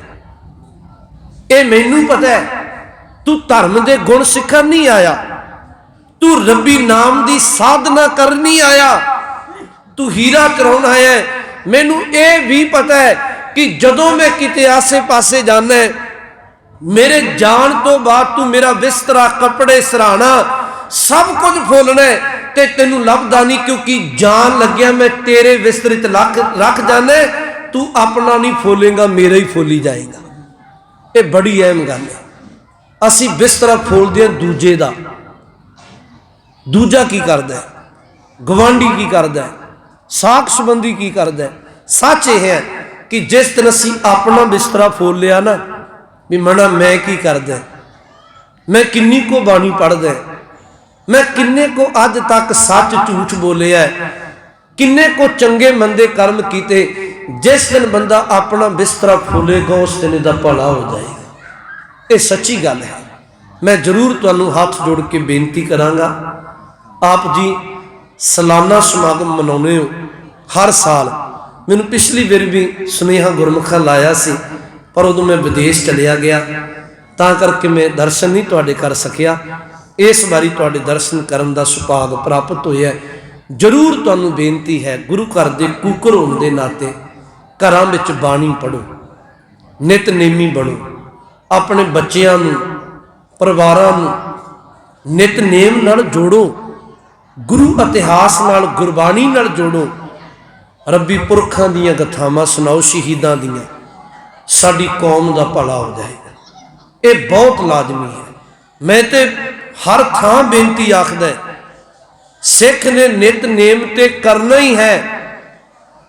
ये मैनू पता है तू धर्म दे गुण सीखन नहीं आया, तू रब्बी नाम दी साधना कर नहीं आया, तू हीरा चुराउण आया है। मैनू ये भी पता है कि जदों मैं किते आसे पासे जाना है, मेरे जान तो बाद तू मेरा बिस्तरा कपड़े सराहना सब कुछ फोलना है ते तेनू लभदा नहीं, क्योंकि जान लग्या मैं तेरे बिस्तरे ते रख जाना है, तू अपना नहीं फोलेगा मेरा ही फोली जाएगा। ये बड़ी अहम गल है। असी बिस्तरा फोलदे हैं दूजे दा, दूजा की करदा है, गवांढी की करदा है, साख संबंधी की करदा है। सच यह है कि जिस दिन असी अपना बिस्तरा फोल लिया ना, भी मना मैं की करदा, मैं किन्नी को बाणी पढ़दा, मैं किन्ने को अज तक सच झूठ बोले है, किन्ने को चंगे मंदे कर्म किते। जिस दिन बंदा अपना बिस्तरा फुलेगा उस दिन दा भला हो जाएगा। ये सच्ची गल है। मैं जरूर तुहानू हाथ जोड़ के बेनती करांगा, आप जी सालाना समागम मनाउने हो हर साल। मैनू पिछली बार भी सुनेहा गुरमुखा लाया सी, पर उदों मैं विदेश चलिया गया, तां करके मैं दर्शन नहीं तुहाडे कर सकिया। इस बारी तुहाडे दर्शन करन दा सुभाग प्राप्त होया। जरूर तुहानू बेनती है, गुरु घर दे कूकर होने दे नाते घरां विच बाणी पढ़ो, नितनेमी बनो, अपने बच्चियां नू परिवारां नू नितनेम नाल जोड़ो, गुरु इतिहास नाल गुरबाणी नाल जोड़ो, रब्बी पुरखां दीयां गथावां सुनाओ, शहीदां दीयां, साडी कौम दा भला हो जाएगा। ये बहुत लाजमी है। मैं तो हर थां बेनती आखदा, सिख ने नितनेम ते करना ही है,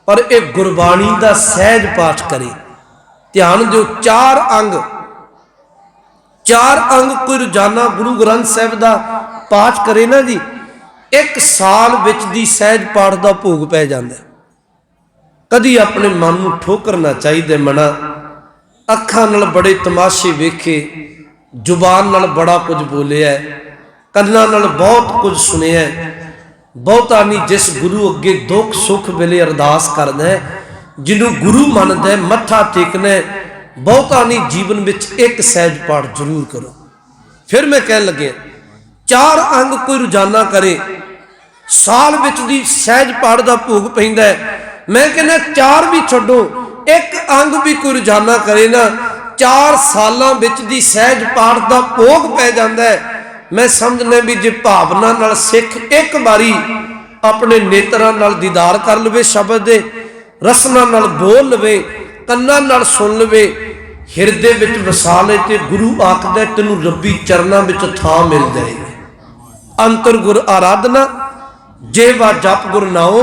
पर यह गुरबाणी का सहज पाठ करे। ध्यान दो, चार अंग कोई रोजाना गुरु ग्रंथ साहिब का पाठ करे ना जी, एक साल विच दी सहज पाठ का भोग पै जाता। कदी अपने मन को ठोकरना चाहिए। मना अखां नाल बड़े तमाशे वेखे, जुबान नाल बड़ा कुछ बोलिया, कन्नां नाल बहुत कुछ सुनिया, बहुता नहीं जिस गुरु अगे दुख सुख वेले अरदास करना है, जिन्हों गुरु मनदा है मत्था टेकना है, बहुता नहीं जीवन में एक सहज पाठ जरूर करो। फिर मैं कह लगे चार अंग कोई रोजाना करे, साल विच दी सहज पाठ का भोग पैंदा है। मैं कहना चार भी छड्डो, एक अंग भी कोई रोजाना करे ना, 4 सालों विच दी सहज पाठ का भोग पै जाता है। मैं समझना भी जे भावना नाल सिख एक बारी अपने नेत्रां नाल दीदार कर लवे, शब्द दे रसना नाल बोल लवे, कन्नां नाल सुन लवे, हिरदे विच वसा ले, ते गुरु आखदा तैनूं रब्बी चरनां विच थां मिल जाएगी। अंतर गुर आराधना, जेवा जप गुर नाओ,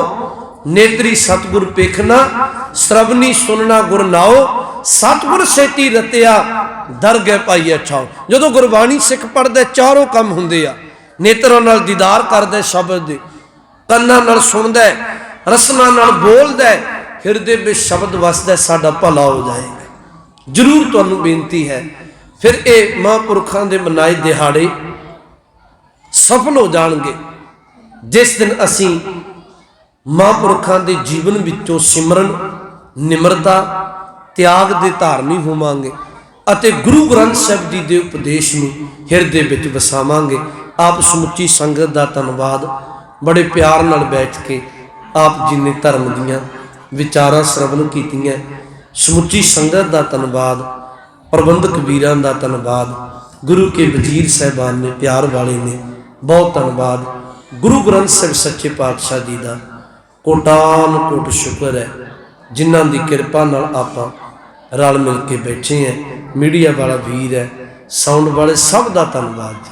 नेत्री सतगुर पेखना, श्रवनी सुनना गुर नाओ, सतगुर सेती रतिया दर गए पाइए छाओ। जो गुरबाणी सिख पढ़दा चारों काम हुंदे आ, नेत्रां नाल दीदार करदा, शब्द दे कन्नां नाल सुनदा, रसना नाल बोलदा, हिरदे विच शब्द वसदा, साडा भला हो जाएगा। जरूर तुहानूं बेनती है। फिर ये महापुरखों के मनाए दिहाड़े सफल हो जाएंगे जिस दिन असी महापुरखों के जीवन विचों सिमरन, निमरता, ਤਿਆਗ ਦੇ ਧਾਰਨੀ ਹੋਵਾਂਗੇ ਅਤੇ ਗੁਰੂ ਗ੍ਰੰਥ ਸਾਹਿਬ ਜੀ ਦੇ ਉਪਦੇਸ਼ ਨੂੰ ਹਿਰਦੇ ਵਿੱਚ ਵਸਾਵਾਂਗੇ। ਆਪ ਸਮੁੱਚੀ ਸੰਗਤ ਦਾ ਧੰਨਵਾਦ। ਬੜੇ ਪਿਆਰ ਨਾਲ ਬੈਠ ਕੇ ਆਪ ਜੀ ਨੇ ਧਰਮ ਦੀਆਂ ਵਿਚਾਰਾਂ ਸਰਵਣ ਕੀਤੀਆਂ। ਸਮੁੱਚੀ ਸੰਗਤ ਦਾ ਧੰਨਵਾਦ, ਪ੍ਰਬੰਧਕ ਵੀਰਾਂ ਦਾ ਧੰਨਵਾਦ, ਗੁਰੂ ਕੇ ਵਜ਼ੀਰ ਸਾਹਿਬਾਨ ਨੇ, ਪਿਆਰ ਵਾਲੇ ਨੇ, ਬਹੁਤ ਧੰਨਵਾਦ। ਗੁਰੂ ਗ੍ਰੰਥ ਸਾਹਿਬ ਸੱਚੇ ਪਾਤਸ਼ਾਹ ਜੀ ਦਾ ਕੋਟਾਨ ਕੋਟ ਸ਼ੁਕਰ ਹੈ, ਜਿਨ੍ਹਾਂ ਦੀ ਕਿਰਪਾ ਨਾਲ ਆਪਾਂ ਰਲ ਮਿਲ ਕੇ ਬੈਠੇ ਹਾਂ। ਮੀਡੀਆ ਵਾਲਾ ਵੀਰ ਹੈ, ਸਾਊਂਡ ਵਾਲੇ, ਸਭ ਦਾ ਧੰਨਵਾਦ ਜੀ।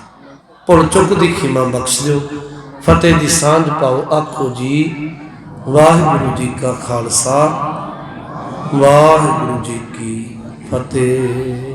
ਭੁੱਲ ਚੁੱਕ ਦੀ ਖਿਮਾ ਬਖਸ਼ ਦਿਓ। ਫਤਿਹ ਦੀ ਸਾਂਝ ਪਾਓ। ਆਖੋ ਜੀ ਵਾਹਿਗੁਰੂ ਜੀ ਕਾ ਖਾਲਸਾ, ਵਾਹਿਗੁਰੂ ਜੀ ਕੀ ਫਤਿਹ।